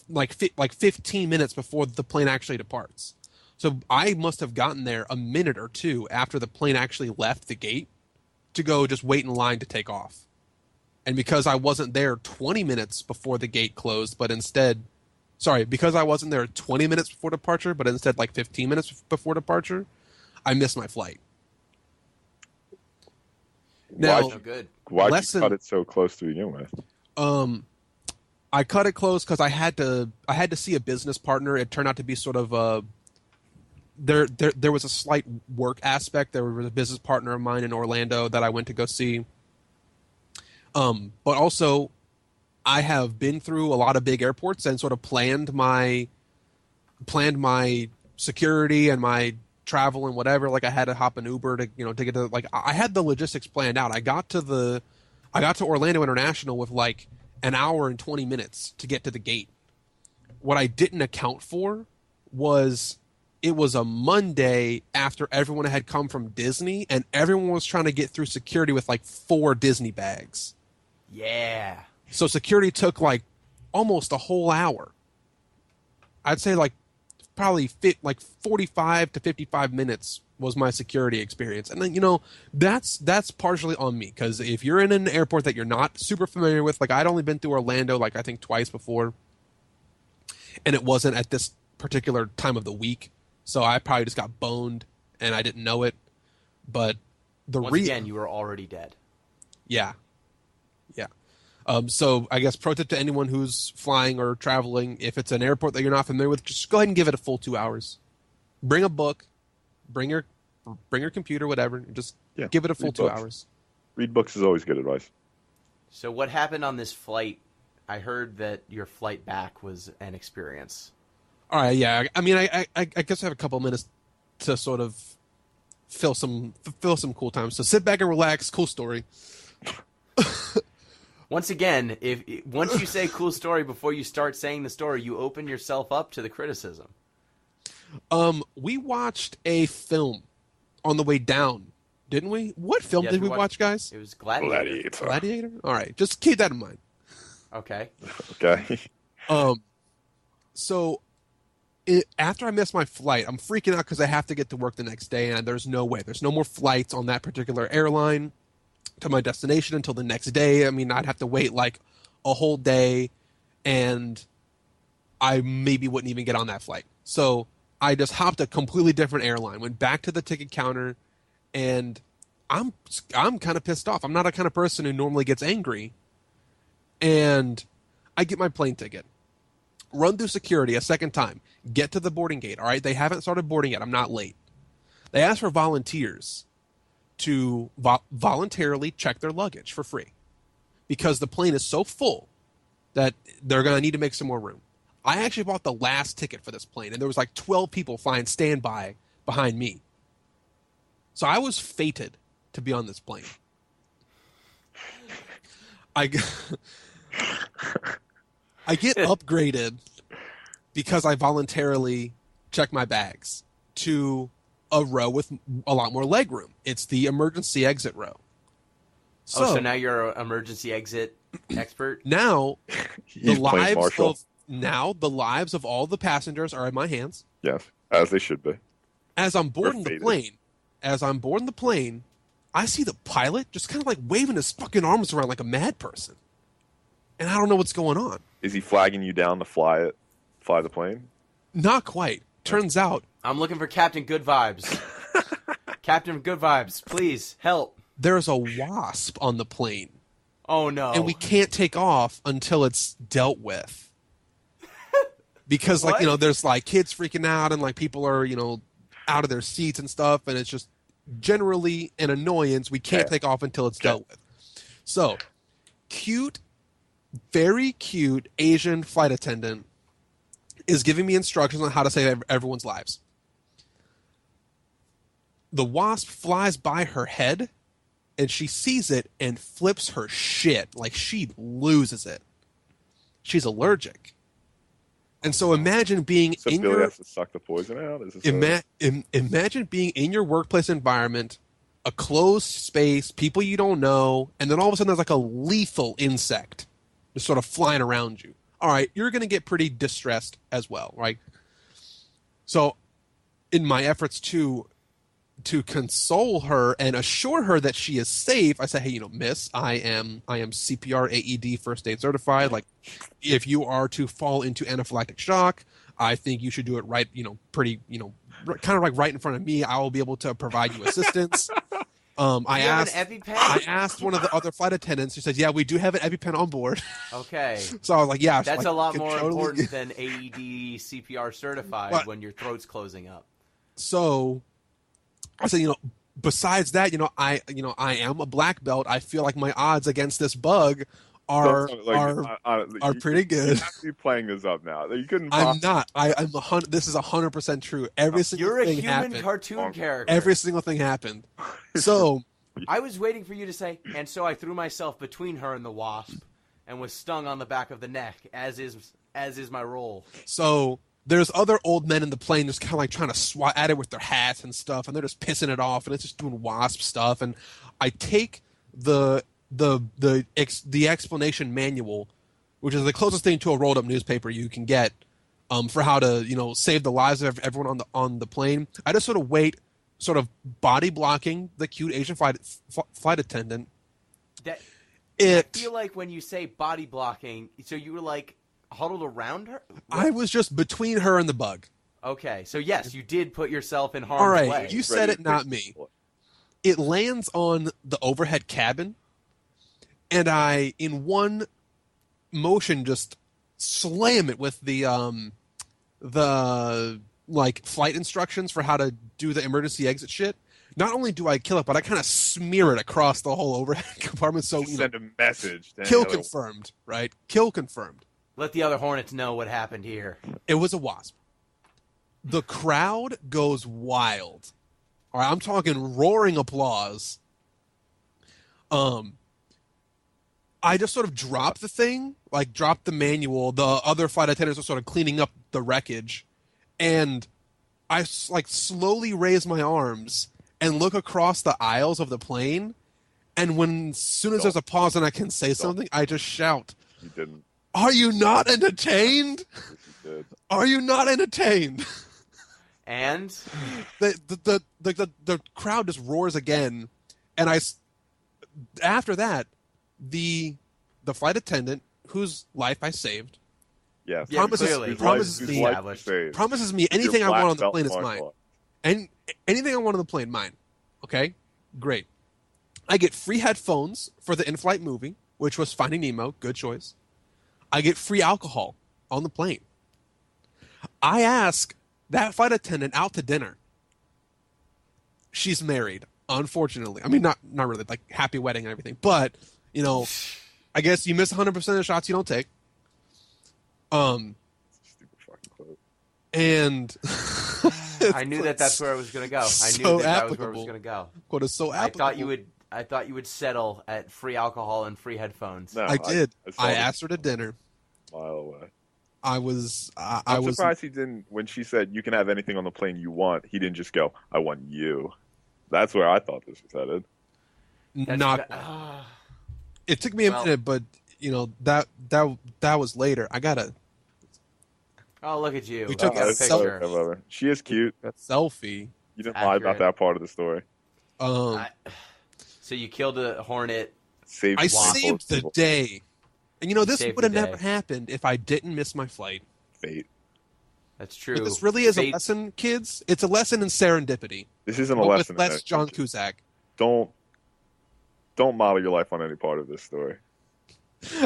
like 15 minutes before the plane actually departs." So I must have gotten there a minute or two after the plane actually left the gate to go just wait in line to take off. And because I wasn't there 20 minutes before the gate closed, because I wasn't there 20 minutes before departure, but instead like 15 minutes before departure, I missed my flight. Now, why'd you cut it so close to begin with? I cut it close because I had to see a business partner. It turned out to be sort of there was a slight work aspect. There was a business partner of mine in Orlando that I went to go see. But also, I have been through a lot of big airports and sort of planned my security and my travel and whatever. Like I had to hop an Uber to to get to, like, I had the logistics planned out. I got to Orlando International with like an hour and 20 minutes to get to the gate. What I didn't account for was it was a Monday after everyone had come from Disney and everyone was trying to get through security with like 4 Disney bags. Yeah. So security took like almost a whole hour. I'd say like probably 45 to 55 minutes was my security experience. And then, that's partially on me, because if you're in an airport that you're not super familiar with, like I'd only been through Orlando like I think twice before, and it wasn't at this particular time of the week, so I probably just got boned and I didn't know it. But once again, you were already dead. Yeah. So I guess pro tip to anyone who's flying or traveling, if it's an airport that you're not familiar with, just go ahead and give it a full 2 hours. Bring a book, bring your computer, whatever. Just give it a full 2 hours. Read books is always good advice. So what happened on this flight? I heard that your flight back was an experience. All right, yeah. I mean, I guess I have a couple minutes to sort of fill some cool time. So sit back and relax. Cool story. Once again, once you say cool story before you start saying the story, you open yourself up to the criticism. We watched a film on the way down, didn't we? What film did we watch, guys? It was Gladiator. Gladiator? All right, just keep that in mind. Okay. Okay. So after I missed my flight, I'm freaking out because I have to get to work the next day, and there's no way. There's no more flights on that particular airline to my destination until the next day. I mean, I'd have to wait like a whole day, and I maybe wouldn't even get on that flight. So I just hopped a completely different airline, went back to the ticket counter, and I'm kind of pissed off. I'm not a kind of person who normally gets angry. And I get my plane ticket, run through security a second time, get to the boarding gate. All right, they haven't started boarding yet. I'm not late. They ask for volunteers to voluntarily check their luggage for free because the plane is so full that they're going to need to make some more room. I actually bought the last ticket for this plane, and there was like 12 people flying standby behind me. So I was fated to be on this plane. I get upgraded because I voluntarily check my bags to a row with a lot more leg room. It's the emergency exit row. So now you're an emergency exit expert? Now the lives of all the passengers are in my hands. Yes, as they should be. As I'm boarding the plane, I see the pilot just kind of like waving his fucking arms around like a mad person. And I don't know what's going on. Is he flagging you down to fly the plane? Not quite. Turns out I'm looking for Captain Good Vibes. Captain Good Vibes, please help. There's a wasp on the plane. Oh no. And we can't take off until it's dealt with. Because there's like kids freaking out and like people are, out of their seats and stuff, and it's just generally an annoyance. We can't take off until it's dealt with. So, very cute Asian flight attendant is giving me instructions on how to save everyone's lives. The wasp flies by her head, and she sees it and flips her shit. Like, she loses it. She's allergic. And so imagine being So in Billy your... has to suck the poison out? Is this Imagine being in your workplace environment, a closed space, people you don't know, and then all of a sudden there's like a lethal insect just sort of flying around you. All right, you're going to get pretty distressed as well, right? So in my efforts to console her and assure her that she is safe, I say, hey, miss, I am CPR AED first aid certified. Like, if you are to fall into anaphylactic shock, I think you should do it right, pretty, kind of like right in front of me. I will be able to provide you assistance. I asked one of the other flight attendants who said, yeah, we do have an EpiPen on board. Okay. So I was like, yeah. That's like, a lot more totally... important than AED CPR certified when your throat's closing up. So I said, besides that, I am a black belt. I feel like my odds against this bug are pretty good. You have to be playing this up now. You couldn't. I'm not. This is 100% true. Every single You're thing a human happened. cartoon character. Every single thing happened. So I was waiting for you to say, and so I threw myself between her and the wasp, and was stung on the back of the neck, as is my role. So there's other old men in the plane just kind of like trying to swat at it with their hats and stuff, and they're just pissing it off, and it's just doing wasp stuff. And I take the explanation manual, which is the closest thing to a rolled up newspaper you can get, for how to save the lives of everyone on the plane. I just sort of wait, sort of body blocking the cute Asian flight attendant. I feel like when you say body blocking, so you were like huddled around her? I was just between her and the bug. Okay, so yes, you did put yourself in harm's way. All right, you said it, not me. It lands on the overhead cabin, and I, in one motion, just slam it with the flight instructions for how to do the emergency exit shit. Not only do I kill it, but I kind of smear it across the whole overhead compartment. So send a message. Kill confirmed, right? Kill confirmed. Let the other hornets know what happened here. It was a wasp. The crowd goes wild. All right, I'm talking roaring applause. I just sort of dropped the thing, dropped the manual. The other flight attendants were sort of cleaning up the wreckage, and I slowly raise my arms and look across the aisles of the plane. And as soon as there's a pause and I can say something, I just shout. You didn't. Are you not entertained? Are you not entertained? And the crowd just roars again, and after that, the flight attendant whose life I saved, promises me anything I want on the plane is mine, and anything I want on the plane, mine. Okay, great. I get free headphones for the in-flight movie, which was Finding Nemo. Good choice. I get free alcohol on the plane. I ask that flight attendant out to dinner. She's married, unfortunately. I mean, not really, happy wedding and everything. But, I guess you miss 100% of the shots you don't take. Stupid fucking quote. And I knew that's where I was going to go. I knew that was where I was going to go. Quote is so applicable. I thought you would settle at free alcohol and free headphones. No, I did. I asked her to dinner. A mile away. I'm surprised he didn't, when she said, you can have anything on the plane you want, he didn't just go, I want you. That's where I thought this was headed. It took me a minute, but, that was later. I gotta... Oh, look at you. We took a picture. She is cute. That selfie. You didn't lie about that part of the story. So you killed a hornet. I saved the day. And this would have never happened if I didn't miss my flight. Fate. That's true. But this really is a lesson, kids. It's a lesson in serendipity. This isn't a lesson. With less John Cusack. Don't model your life on any part of this story.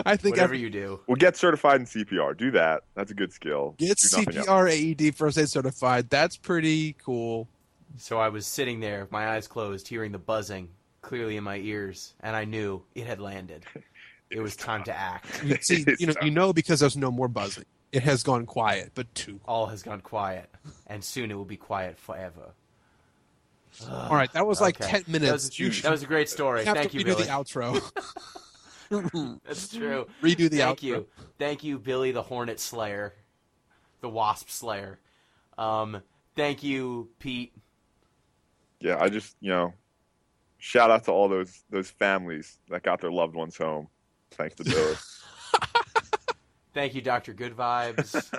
I think whatever you do. Well, get certified in CPR. Do that. That's a good skill. Get CPR AED first aid certified. That's pretty cool. So I was sitting there, my eyes closed, hearing the buzzing clearly in my ears, and I knew it had landed. It was time to act. See, because there's no more buzzing. It has gone quiet, but too quiet. All has gone quiet, and soon it will be quiet forever. All right, that was like Okay. 10 minutes. That was a great story. Have Thank to you, redo Billy. the outro. That's true. Redo the Thank outro. you. Thank you, Billy the Hornet Slayer. The Wasp Slayer. Thank you, Pete. Yeah, I just, shout out to all those families that got their loved ones home, thanks to Billy. Thank you, Dr. Good Vibes.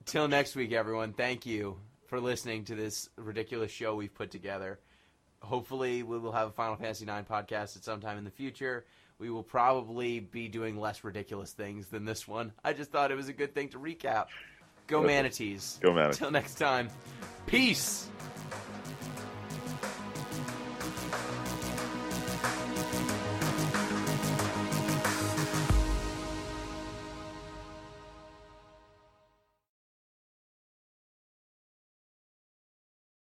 Till next week, everyone. Thank you for listening to this ridiculous show we've put together. Hopefully, we will have a Final Fantasy IX podcast at some time in the future. We will probably be doing less ridiculous things than this one. I just thought it was a good thing to recap. Go Manatees. Go Manatees. Till next time. Peace.